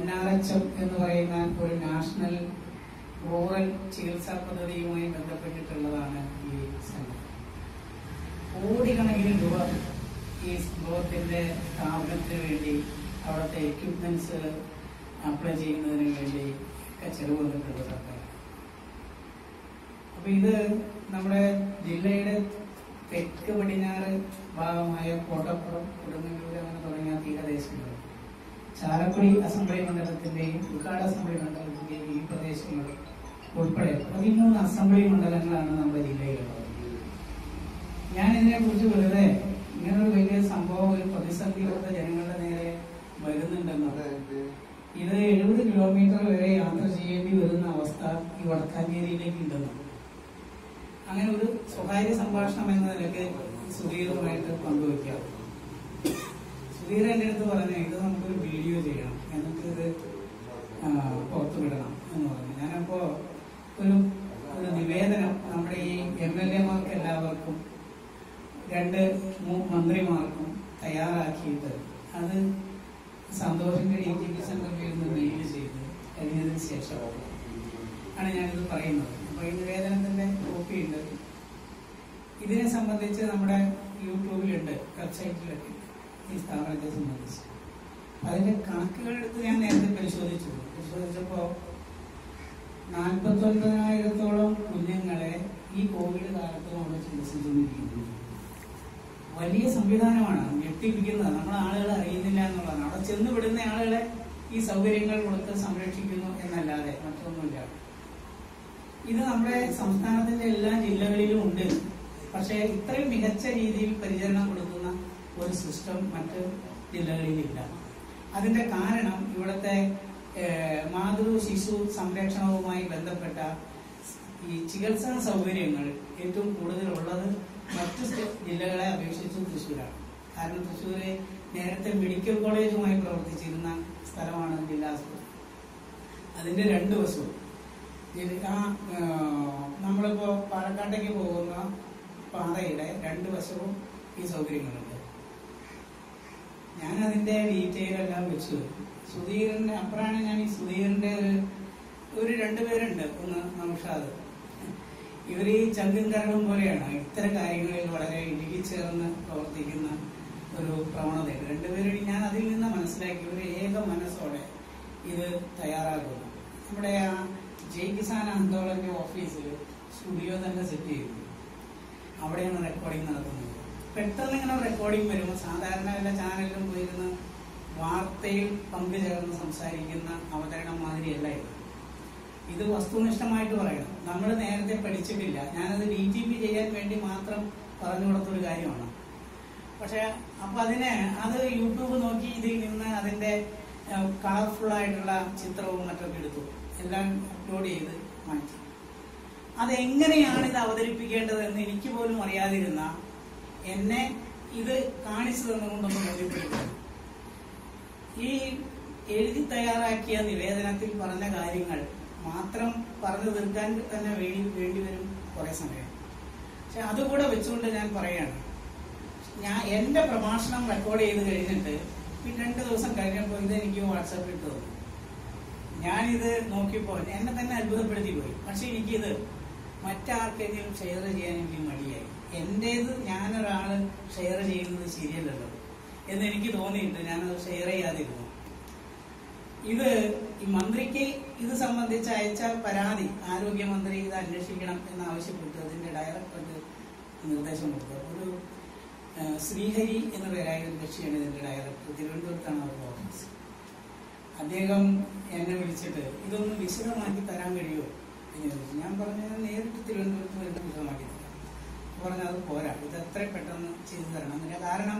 NRHM എന്ന് പറയുന്ന ഒരു നാഷണൽ റൂറൽ ചികിത്സാ പദ്ധതിയുമായി ബന്ധപ്പെട്ടിട്ടുള്ളതാണ് ഈ സെന്റർ. കോടിക്കണക്കിന് രൂപ ഈ സംഭവത്തിന്റെ സ്ഥാപനത്തിന് വേണ്ടി, അവിടുത്തെ എക്യുപ്മെന്റ്സ് അപ്ലൈ ചെയ്യുന്നതിന് വേണ്ടി ഒക്കെ ചെലവ് വന്നിട്ടുള്ള സർക്കാർ. അപ്പൊ ഇത് നമ്മുടെ ജില്ലയുടെ തെക്ക് പടിഞ്ഞാറ് ഭാഗമായ കോട്ടപ്പുറം, കൊടുങ്ങല്ലൂർ അങ്ങനെ തുടങ്ങിയ തീരദേശങ്ങൾ, ചാലക്കുടി അസംബ്ലി മണ്ഡലത്തിന്റെയും ഉൾക്കാട് അസംബ്ലി മണ്ഡലത്തിന്റെയും ഈ പ്രദേശങ്ങൾ ഉൾപ്പെടെ 13 അസംബ്ലി മണ്ഡലങ്ങളാണ് നമ്മുടെ ജില്ലയിലുള്ളത്. ഞാൻ ഇതിനെ കുറിച്ച് വെറുതെ ഇങ്ങനൊരു വലിയ സംഭവം, ഒരു പ്രതിസന്ധിയുള്ള ജനങ്ങളുടെ നേരെ വരുന്നുണ്ടെന്നോ, ഇത് 70 കിലോമീറ്റർ വരെ യാത്ര ചെയ്യേണ്ടി വരുന്ന അവസ്ഥ ഈ വടക്കാഞ്ചേരിയിലേക്ക് ഉണ്ടെന്നോ, അങ്ങനെ ഒരു സ്വകാര്യ സംഭാഷണം എന്ന നിലയ്ക്ക് സുധീറുമായിട്ട് പങ്കുവയ്ക്കാം. സുധീർ എന്റെ അടുത്ത് പറഞ്ഞു, ഇത് നമുക്കൊരു വീഡിയോ ചെയ്യണം, എന്നിട്ട് ഇത് പുറത്തു വിടണം എന്ന് പറഞ്ഞു. ഞാനപ്പോ ഒരു നിവേദനം നമ്മുടെ ഈ MLA-മാർക്ക് എല്ലാവർക്കും 2 മന്ത്രിമാർക്കും തയ്യാറാക്കിയിട്ട് അത് സന്തോഷിന്റെ DTP സെന്ററിൽ നിന്ന് മെയിൽ ചെയ്ത് കഴിഞ്ഞതിന് ശേഷം ആണ് ഞാനിത് പറയുന്നത്. അപ്പൊ ഈ നിവേദനത്തിന്റെ കോപ്പി ഉണ്ട്. ഇതിനെ സംബന്ധിച്ച് നമ്മുടെ യൂട്യൂബിലുണ്ട്, വെബ്സൈറ്റിലൊക്കെ ഈ സ്ഥാപനത്തെ സംബന്ധിച്ച്. അതിന്റെ കണക്കുകൾ എടുത്ത് ഞാൻ നേരത്തെ പരിശോധിച്ചപ്പോ 49,000-ഓളം കുഞ്ഞുങ്ങളെ ഈ കോവിഡ് കാലത്ത് നമ്മൾ ചികിത്സിച്ചുകൊണ്ടിരിക്കുന്നു. വലിയ സംവിധാനമാണ്, ഞെട്ടിപ്പിക്കുന്നത്. നമ്മുടെ ആളുകൾ അറിയുന്നില്ല എന്നുള്ളതാണ്. അവിടെ ചെന്ന് വിടുന്ന ആളുകളെ ഈ സൗകര്യങ്ങൾ കൊടുത്ത് സംരക്ഷിക്കുന്നു എന്നല്ലാതെ മറ്റൊന്നുമില്ല. ഇത് നമ്മുടെ സംസ്ഥാനത്തിന്റെ എല്ലാ ജില്ലകളിലും ഉണ്ട്. പക്ഷെ ഇത്രയും മികച്ച രീതിയിൽ പരിചരണം കൊടുക്കുന്ന ഒരു സിസ്റ്റം മറ്റ് ജില്ലകളിലില്ല. അതിന്റെ കാരണം ഇവിടുത്തെ മാതൃ ശിശു സംരക്ഷണവുമായി ബന്ധപ്പെട്ട ഈ ചികിത്സാ സൗകര്യങ്ങൾ ഏറ്റവും കൂടുതലുള്ളത് മറ്റു ജില്ലകളെ അപേക്ഷിച്ച് തൃശ്ശൂരാണ്. കാരണം തൃശ്ശൂര് നേരത്തെ മെഡിക്കൽ കോളേജുമായി പ്രവർത്തിച്ചിരുന്ന സ്ഥലമാണ് ജില്ലാ ആശുപത്രി. അതിന്റെ 2 വശവും നമ്മളിപ്പോ പാലക്കാട്ടേക്ക് പോകുന്ന പാതയുടെ 2 വശവും ഈ സൗകര്യങ്ങളുണ്ട്. ഞാൻ അതിന്റെ ഡീറ്റെയിൽ എല്ലാം വെച്ചു. സുധീറിന്റെ അപ്പുറമാണ് ഞാൻ ഈ സുധീറിന്റെ ഒരു 2 പേരുണ്ട്. ഒന്ന് നൗഷാദ്. ഇവർ ഈ ചങ്കും കരടും പോലെയാണ്. ഇത്തരം കാര്യങ്ങളിൽ വളരെ ഇഴുകിച്ചേർന്ന് പ്രവർത്തിക്കുന്ന ഒരു പ്രവണതയുണ്ട്. 2 പേരും ഞാൻ അതിൽ നിന്ന് മനസ്സിലാക്കി ഒരു ഏക മനസ്സോടെ ഇത് തയ്യാറാക്കുന്നു. നമ്മുടെ ആ ജയ് കിസാൻ ആന്തോളന്റെ ഓഫീസിൽ സ്റ്റുഡിയോ തന്നെ സെറ്റ് ചെയ്തു. അവിടെയാണ് റെക്കോർഡിംഗ് നടത്തുന്നത്. പെട്ടെന്ന് ഇങ്ങനെ റെക്കോർഡിംഗ് വരുമ്പോൾ സാധാരണ എല്ലാ ചാനലിലും പോയിരുന്ന വാർത്തയിൽ പങ്കുചേർന്ന് സംസാരിക്കുന്ന അവതരണം മാതിരിയല്ല ഇത്. ഇത് വസ്തുനിഷ്ഠമായിട്ട് പറയണം. നമ്മൾ നേരത്തെ പഠിച്ചിട്ടില്ല. ഞാനത് DTP ചെയ്യാൻ വേണ്ടി മാത്രം പറഞ്ഞു കൊടുത്തൊരു കാര്യമാണ്. പക്ഷെ അപ്പൊ അത് യൂട്യൂബ് നോക്കി ഇതിൽ നിന്ന് അതിന്റെ കളർഫുൾ ആയിട്ടുള്ള ചിത്രവും മറ്റൊക്കെ എടുത്തു, എല്ലാം അപ്ലോഡ് ചെയ്ത് മാറ്റി. അതെങ്ങനെയാണ് ഇത് അവതരിപ്പിക്കേണ്ടതെന്ന് എനിക്ക് പോലും അറിയാതിരുന്ന എന്നെ ഇത് കാണിച്ചു തന്നുകൊണ്ടൊന്ന് ബോധ്യപ്പെടുത്തുന്നു. ഈ എഴുതി തയ്യാറാക്കിയ നിവേദനത്തിൽ പറഞ്ഞ കാര്യങ്ങൾ മാത്രം പറഞ്ഞു തീർക്കാൻ തന്നെ വേണ്ടി വരും കുറെ സമയം. പക്ഷെ അതുകൂടെ വെച്ചുകൊണ്ട് ഞാൻ പറയാണ്, എന്റെ പ്രഭാഷണം റെക്കോർഡ് ചെയ്ത് കഴിഞ്ഞിട്ട് 2 ദിവസം കഴിഞ്ഞപ്പോൾ ഇതെനിക്ക് വാട്സാപ്പിൽ ഇട്ട് തന്നു. ഞാനിത് നോക്കിയപ്പോ എന്നെ തന്നെ അത്ഭുതപ്പെടുത്തി പോയി. പക്ഷെ എനിക്കിത് മറ്റാർക്കെങ്കിലും ഷെയർ ചെയ്യാൻ എനിക്ക് മടിയായി. എന്റേത് ഞാനൊരാള് ഷെയർ ചെയ്യുന്നത് ശരിയല്ലല്ലോ എന്ന് എനിക്ക് തോന്നിയിട്ട് ഞാനത് ഷെയർ ചെയ്യാതിരുന്നു. ഇത് ഈ മന്ത്രിക്ക് ഇത് സംബന്ധിച്ച് അയച്ച പരാതി ആരോഗ്യമന്ത്രി ഇത് അന്വേഷിക്കണം എന്നാവശ്യപ്പെട്ട് അതിന്റെ ഡയറക്ടർക്ക് നിർദ്ദേശം കൊടുത്തു. ഒരു ശ്രീഹരി എന്ന പേരായ ഒരു കക്ഷിയാണ് ഇതിന്റെ ഡയറക്ടർ. തിരുവനന്തപുരത്താണ് അവരുടെ ഓഫീസ്. അദ്ദേഹം എന്നെ വിളിച്ചിട്ട് ഇതൊന്ന് വിശദമാക്കി തരാൻ കഴിയുമോ എന്ന് ചോദിച്ചു. ഞാൻ പറഞ്ഞു, നേരിട്ട് തിരുവനന്തപുരത്ത് വരുന്ന വിശദമാക്കി തരാം. പറഞ്ഞാൽ അത് പോരാ, ഇത് എത്ര പെട്ടെന്ന് ചെയ്തു തരണം. അതിന്റെ കാരണം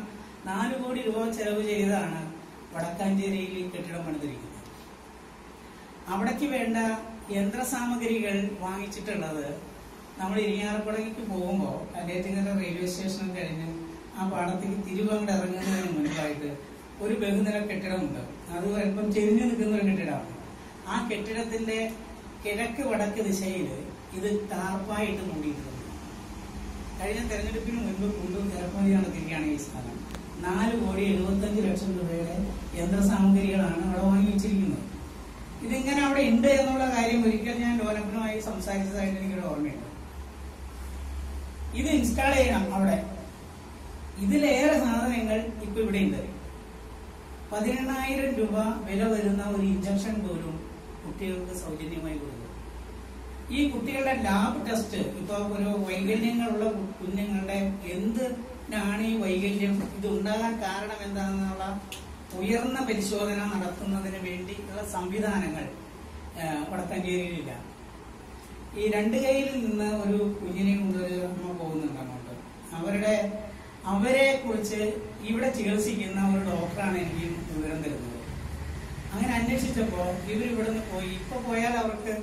4 കോടി രൂപ ചെലവ് ചെയ്താണ് വടക്കാഞ്ചേരിയിൽ കെട്ടിടം പണിതിരിക്കുന്നത്. അവിടേക്ക് വേണ്ട യന്ത്രസാമഗ്രികൾ വാങ്ങിച്ചിട്ടുള്ളത് നമ്മൾ ഇരിങ്ങാലക്കുടയ്ക്ക് പോകുമ്പോൾ കല്ലേറ്റിങ്ങര റെയിൽവേ സ്റ്റേഷൻ കഴിഞ്ഞ് ആ പാടത്തേക്ക് തിരുവങ്ങട് ഇറങ്ങുന്നതിന് മുൻപായിട്ട് ഒരു ബഹുനില കെട്ടിടമുണ്ട്. അത് അല്പം ചെരിഞ്ഞു നിൽക്കുന്ന ഒരു കെട്ടിടമാണ്. ആ കെട്ടിടത്തിന്റെ കിഴക്ക് വടക്ക് ദിശയിൽ ഇത് ടാർപ്പായിട്ട് മൂടിയിട്ടുണ്ട്. കഴിഞ്ഞ തെരഞ്ഞെടുപ്പിന് മുൻപ് കൊണ്ടു ഇറക്കുമതി നടത്തിയിരിക്കുകയാണ് ഈ സ്ഥാനം. 4,75,00,000 രൂപയുടെ യന്ത്രസാമഗ്രികളാണ് അവിടെ വാങ്ങി വെച്ചിരിക്കുന്നത്. ഇതിങ്ങനെ അവിടെ ഉണ്ട് എന്നുള്ള കാര്യം ഒരിക്കൽ ഞാൻ ഡെവലപ്പറുമായി സംസാരിച്ചതായിട്ട് എനിക്കൊരു ഓർമ്മയുണ്ട്. ഇത് ഇൻസ്റ്റാൾ ചെയ്യണം അവിടെ. ഇതിലേറെ സാധനങ്ങൾ ഇപ്പൊ ഇവിടെ ഉണ്ട്. 18,000 രൂപ വില വരുന്ന ഒരു ഇഞ്ചക്ഷൻ പോലും കുട്ടികൾക്ക് സൗജന്യമായി കൊടുക്കും. ഈ കുട്ടികളുടെ ലാബ് ടെസ്റ്റ്, ഇപ്പൊ ഒരു വൈകല്യങ്ങളുള്ള കുഞ്ഞുങ്ങളുടെ എന്തിനാണ് ഈ വൈകല്യം, ഇത് ഉണ്ടാകാൻ കാരണം എന്താണെന്നുള്ള ഉയർന്ന പരിശോധന നടത്തുന്നതിന് വേണ്ടിയുള്ള സംവിധാനങ്ങൾ വടക്കാഞ്ചേരിയിലില്ല. ഈ 2 കൈയിൽ നിന്ന് ഒരു കുഞ്ഞിനെ കൊണ്ടൊരു അമ്മ പോകുന്നുണ്ട് അങ്ങോട്ട്. അവരെ കുറിച്ച് ഇവിടെ ചികിത്സിക്കുന്ന ഒരു ഡോക്ടറാണ് എനിക്ക് വിവരം തരുന്നത്. അങ്ങനെ അന്വേഷിച്ചപ്പോ ഇവരിവിടുന്ന് പോയി. ഇപ്പൊ പോയാൽ അവർക്ക്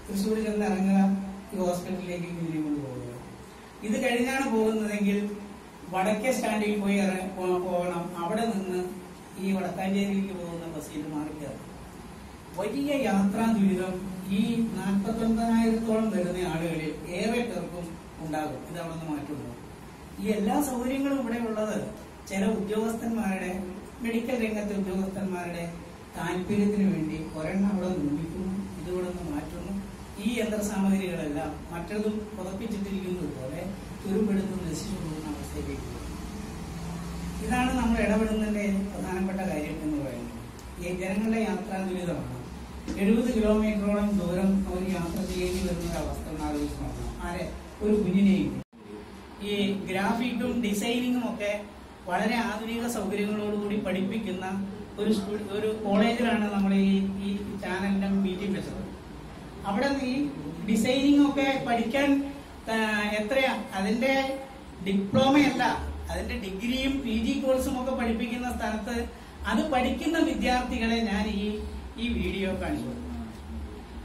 തൃശ്ശൂർ ചെന്ന് ഇറങ്ങുക, ഈ ഹോസ്പിറ്റലിലേക്ക് കുഞ്ഞിനെ കൊണ്ട് പോവുക. ഇത് കഴിഞ്ഞാണ് പോകുന്നതെങ്കിൽ വടക്കേ സ്റ്റാൻഡിൽ പോയി പോകണം. അവിടെ നിന്ന് ഈ വടക്കാഞ്ചേരിയിലേക്ക് പോകുന്ന ബസ്സിൽ മാറിക്കയറണം. വലിയ യാത്രാ ദുരിതം ഈ 49,000-ഓളം വരുന്ന ആളുകളിൽ ഏറെ പേർക്കും ഉണ്ടാകും. ഇത് അവിടെ നിന്ന് മാറ്റുന്നു. ഈ എല്ലാ സൗകര്യങ്ങളും ഇവിടെ ഉള്ളത് ചില ഉദ്യോഗസ്ഥന്മാരുടെ, മെഡിക്കൽ രംഗത്തെ ഉദ്യോഗസ്ഥന്മാരുടെ താല്പര്യത്തിന് വേണ്ടി ഒരെണ്ണം അവിടെ നിർമ്മിക്കുന്നു, ഇതുകൂടെ നിന്ന് മാറ്റുന്നു. ഈ യന്ത്രസാമഗ്രികളെല്ലാം മറ്റതും പുതപ്പിച്ചിട്ടിരിക്കുന്നത് പോലെ തുരുമ്പെടുത്ത് നശിച്ചു പോകുന്ന അവസ്ഥയിലേക്ക് പോകും. ഇതാണ് നമ്മൾ ഇടപെടുന്നതിന്റെ പ്രധാനപ്പെട്ട കാര്യം എന്ന് പറയുന്നത്. ഈ ജനങ്ങളുടെ യാത്രാ ദുരിതമാണ്. 70 കിലോമീറ്ററോളം ദൂരം അവർ യാത്ര ചെയ്യേണ്ടി വരുന്ന അവസ്ഥ ആലോചിച്ച് നോക്കണം. ഒരു കുഞ്ഞിനെയും. ഈ ഗ്രാഫിക്കും ഡിസൈനിങ്ങും ഒക്കെ വളരെ ആധുനിക സൗകര്യങ്ങളോടുകൂടി പഠിപ്പിക്കുന്ന ഒരു കോളേജിലാണ് നമ്മൾ ഈ ചാനലിന്റെ മീറ്റിംഗ് വെച്ചത്. അവിടെ ഈ ഡിസൈനിങ് ഒക്കെ പഠിക്കാൻ എത്രയാ, അതിന്റെ ഡിപ്ലോമയല്ല, അതിന്റെ ഡിഗ്രിയും PG കോഴ്സും ഒക്കെ പഠിപ്പിക്കുന്ന സ്ഥലത്ത് അത് പഠിക്കുന്ന വിദ്യാർത്ഥികളെ ഞാൻ ഈ വീഡിയോ കാണിച്ചു.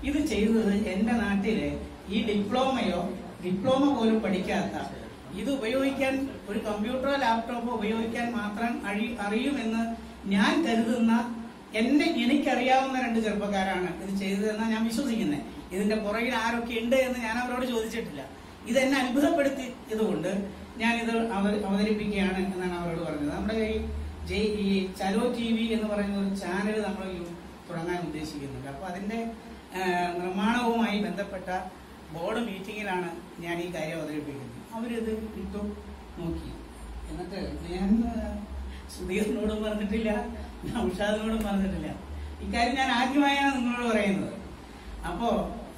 ഇത് ചെയ്തത് എന്റെ നാട്ടിലെ ഈ ഡിപ്ലോമ പോലും പഠിക്കാത്ത, ഇത് ഉപയോഗിക്കാൻ ഒരു കമ്പ്യൂട്ടറോ ലാപ്ടോപ്പോ ഉപയോഗിക്കാൻ മാത്രം അറിയുമെന്ന് ഞാൻ കരുതുന്ന എനിക്കറിയാവുന്ന 2 ചെറുപ്പക്കാരാണ് ഇത് ചെയ്തതെന്നാണ് ഞാൻ വിശ്വസിക്കുന്നത്. ഇതിന്റെ പുറകിൽ ആരൊക്കെ ഉണ്ട് എന്ന് ഞാൻ അവരോട് ചോദിച്ചിട്ടില്ല. ഇതെന്നെ അത്ഭുതപ്പെടുത്തിയതുകൊണ്ട് ഞാനിത് അവതരിപ്പിക്കുകയാണ് എന്നാണ് അവരോട് പറഞ്ഞത്. നമ്മുടെ ഈ ചലോ TV എന്ന് പറയുന്ന ഒരു ചാനൽ നമ്മൾ തുടങ്ങാൻ ഉദ്ദേശിക്കുന്നുണ്ട്. അപ്പൊ അതിന്റെ നിർമ്മാണവുമായി ബന്ധപ്പെട്ട ബോർഡ് മീറ്റിംഗിലാണ് ഞാൻ ഈ കാര്യം അവതരിപ്പിക്കുന്നത്. അവരിത് ഇട്ടു നോക്കി. എന്നിട്ട് ഞാൻ സുധീറിനോടും പറഞ്ഞിട്ടില്ല, നൗഷാദിനോടും പറഞ്ഞിട്ടില്ല. ഇക്കാര്യം ഞാൻ ആദ്യമായാണ് നിങ്ങളോട് പറയുന്നത്. അപ്പോ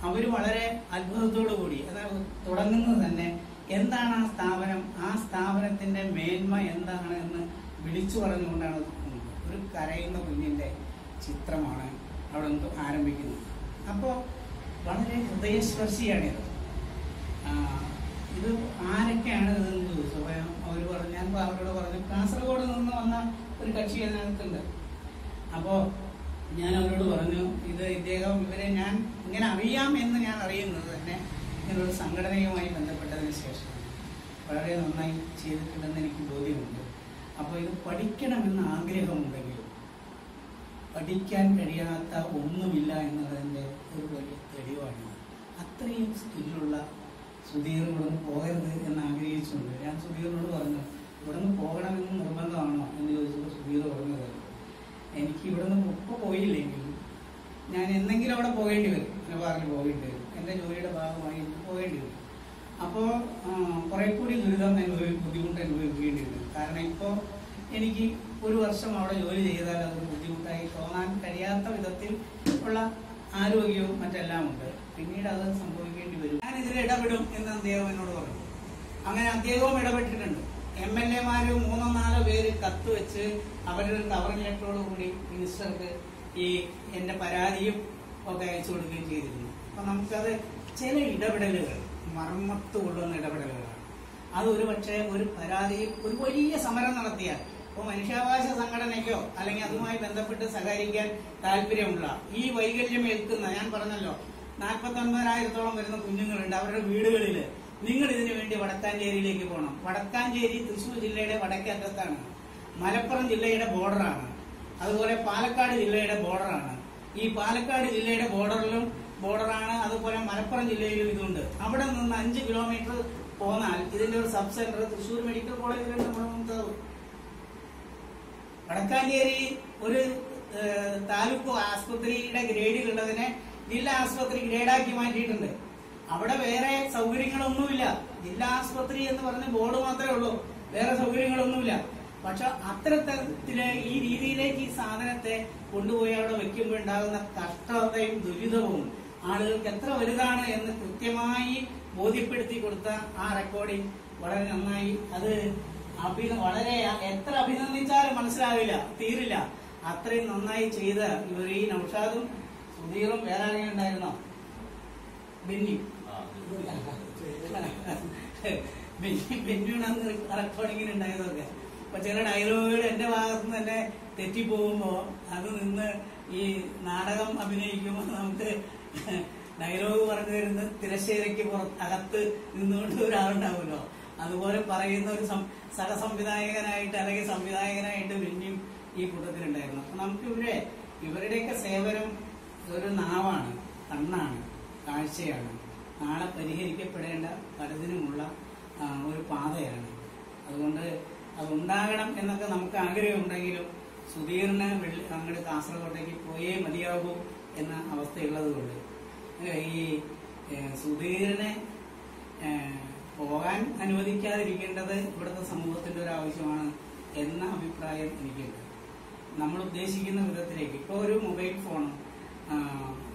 അവര് വളരെ അത്ഭുതത്തോടു കൂടി തുടങ്ങുന്നത് തന്നെ എന്താണ് ആ സ്ഥാപനം, ആ സ്ഥാപനത്തിന്റെ മേന്മ എന്താണ് എന്ന് വിളിച്ചു പറഞ്ഞുകൊണ്ടാണ് ഒരു കരയുന്ന കുഞ്ഞിന്റെ ചിത്രമാണ് അവിടെ ആരംഭിക്കുന്നത്. അപ്പോ വളരെ ഹൃദയസ്പർശിയാണിത്. ഇത് ആരൊക്കെയാണ് ഇതെന്ന് ചോദിച്ചു. ഞാൻ അവരോട് പറഞ്ഞു കാസർഗോഡ് നിന്ന് വന്ന ഒരു കക്ഷി അതിനകത്തുണ്ട്. അപ്പോ ഞാൻ അവരോട് പറഞ്ഞു ഇവരെ ഞാൻ ഇങ്ങനെ അറിയാം എന്ന് ഞാൻ അറിയുന്നത് തന്നെ ഇങ്ങനൊരു സംഘടനയുമായി ബന്ധപ്പെട്ടതിന് ശേഷം വളരെ നന്നായി ചെയ്തിട്ടുണ്ടെന്ന് എനിക്ക് ബോധ്യമുണ്ട്. അപ്പോൾ ഇത് പഠിക്കണമെന്ന ആഗ്രഹമുണ്ടെങ്കിൽ പഠിക്കാൻ കഴിയാത്ത ഒന്നുമില്ല എന്നതിന്റെ ഒരു വലിയ തെളിവാണ്. അത്രയും സ്കില്ലുള്ള സുധീർ ഇവിടുന്ന് പോകരുത് എന്ന് ആഗ്രഹിച്ചുകൊണ്ട് ഞാൻ സുധീറിനോട് പറഞ്ഞു, ഇവിടുന്ന് പോകണമെന്ന് നിർബന്ധമാണോ എന്ന് ചോദിച്ചപ്പോൾ സുധീർ പറഞ്ഞത്, എനിക്ക് ഇവിടുന്ന് ഇപ്പോൾ പോയില്ലെങ്കിൽ ഞാൻ എന്തെങ്കിലും അവിടെ പോകേണ്ടി വരും, നിലവാറിൽ പോകേണ്ടി വരും, എന്റെ ജോലിയുടെ ഭാഗമായി പോകേണ്ടി വരും. അപ്പോൾ കുറെ കൂടി ബുദ്ധിമുട്ട് അനുഭവിക്കേണ്ടി വരും. കാരണം ഇപ്പോൾ എനിക്ക് 1 വർഷം അവിടെ ജോലി ചെയ്താൽ അതൊരു ബുദ്ധിമുട്ടായി തോന്നാൻ കഴിയാത്ത വിധത്തിൽ ഉള്ള ആരോഗ്യവും മറ്റെല്ലാം ഉണ്ട്. പിന്നീട് അത് സംഭവിക്കേണ്ടി വരും. ഞാൻ ഇതിൽ ഇടപെടും എന്ന് അദ്ദേഹം എന്നോട് പറഞ്ഞു. അങ്ങനെ അദ്ദേഹവും ഇടപെട്ടിട്ടുണ്ട്. MLA-മാര് 3-4 പേര് കത്ത് വെച്ച് അവരുടെ കവർ ലെറ്ററോട് കൂടി മിനിസ്റ്റർക്ക് എന്റെ പരാതിയും ഒക്കെ അയച്ചു കൊടുക്കുകയും ചെയ്തിരുന്നു. അപ്പൊ നമുക്കത് ചില ഇടപെടലുകൾ മർമ്മത്ത് കൊള്ളുന്ന ഇടപെടലുകളാണ്. അത് പക്ഷേ ഒരു പരാതി ഒരു വലിയ സമരം നടത്തിയാൽ, ഇപ്പൊ മനുഷ്യാവകാശ സംഘടനയ്ക്കോ അല്ലെങ്കിൽ അതുമായി ബന്ധപ്പെട്ട് സഹകരിക്കാൻ താല്പര്യമുള്ള ഈ വൈകല്യം ഏൽക്കുന്ന, ഞാൻ പറഞ്ഞല്ലോ 49,000-ഓളം വരുന്ന കുഞ്ഞുങ്ങളുണ്ട്. അവരുടെ വീടുകളിൽ നിങ്ങൾ ഇതിനു വേണ്ടി വടക്കാഞ്ചേരിയിലേക്ക് പോകണം. വടക്കാഞ്ചേരി തൃശ്ശൂർ ജില്ലയുടെ വടക്കേ അറ്റത്താണ്, മലപ്പുറം ജില്ലയുടെ ബോർഡറാണ്, അതുപോലെ പാലക്കാട് ജില്ലയുടെ ബോർഡറാണ്. ഈ പാലക്കാട് ജില്ലയുടെ ബോർഡറാണ്, അതുപോലെ മലപ്പുറം ജില്ലയിലും ഇതുണ്ട്. അവിടെ നിന്ന് 5 കിലോമീറ്റർ പോന്നാൽ ഇതിന്റെ ഒരു സബ് സെന്റർ തൃശ്ശൂർ മെഡിക്കൽ കോളേജിലുണ്ട്. വടക്കാഞ്ചേരി ഒരു താലൂക്ക് ആസ്പത്രിയുടെ ഗ്രേഡിലുള്ളതിനെ ജില്ലാ ആസ്പത്രി ഗ്രേഡാക്കി മാറ്റിയിട്ടുണ്ട്. അവിടെ വേറെ സൗകര്യങ്ങളൊന്നുമില്ല. ജില്ലാ ആസ്പത്രി എന്ന് പറഞ്ഞ ബോർഡ് മാത്രമേ ഉള്ളൂ, വേറെ സൗകര്യങ്ങളൊന്നുമില്ല. പക്ഷെ അത്തരത്തില് ഈ രീതിയിലേക്ക് ഈ സാധനത്തെ കൊണ്ടുപോയി അവിടെ വെക്കുമ്പോൾ ഉണ്ടാകുന്ന കഷ്ടതയും ദുരിതവും ആളുകൾക്ക് എത്ര വലുതാണ് എന്ന് കൃത്യമായി ബോധ്യപ്പെടുത്തി കൊടുത്ത ആ റെക്കോർഡിംഗ് വളരെ നന്നായി. അത് വളരെ എത്ര അഭിനന്ദിച്ചാലും മനസ്സിലാവില്ല, തീരില്ല. അത്രയും നന്നായി ചെയ്ത ഇവർ ഈ നൗഷാദും സുധീറും വേറെ ആരെങ്കിലും ഉണ്ടായിരുന്നോ? ബെന്നി ബെന്നിയാണ് റെക്കോർഡിങ്ങിന് ഉണ്ടായതൊക്കെ. അപ്പൊ ചില ഡയലോഗുകൾ എന്റെ ഭാഗത്ത് നിന്ന് തന്നെ തെറ്റിപ്പോകുമ്പോ അത് നിന്ന് ഈ നാടകം അഭിനയിക്കുമ്പോൾ നമുക്ക് ഡയലോഗ് പറഞ്ഞു തരുന്ന തിരശ്ശേരയ്ക്ക് അകത്ത് നിന്നുകൊണ്ട് ഒരാളുണ്ടാവുമല്ലോ, അതുപോലെ പറയുന്ന ഒരു സഹസംവിധായകനായിട്ട് അല്ലെങ്കിൽ സംവിധായകനായിട്ട് ബെന്നിയും ഈ കൂട്ടത്തിലുണ്ടായിരുന്നു. അപ്പൊ നമുക്ക് ഇവരുടെയൊക്കെ സേവനം ഒരു നാവാണ്, കണ്ണാണ്, കാഴ്ചയാണ്, നാളെ പരിഹരിക്കപ്പെടേണ്ട പലതിനുമുള്ള ഒരു പാതയാണ്. അതുകൊണ്ട് അതുണ്ടാകണം എന്നൊക്കെ നമുക്ക് ആഗ്രഹമുണ്ടെങ്കിലും സുധീറിന് അങ്ങോട്ട് കാസർഗോട്ടേക്ക് പോയേ മതിയാകൂ എന്ന അവസ്ഥയുള്ളത് കൊണ്ട് ഈ സുധീറിനെ പോകാൻ അനുവദിക്കാതിരിക്കേണ്ടത് ഇവിടുത്തെ സമൂഹത്തിന്റെ ഒരു ആവശ്യമാണ് എന്ന അഭിപ്രായം എനിക്കുണ്ട്. നമ്മൾ ഉദ്ദേശിക്കുന്ന വിധത്തിലേക്ക് ഇപ്പോൾ ഒരു മൊബൈൽ ഫോൺ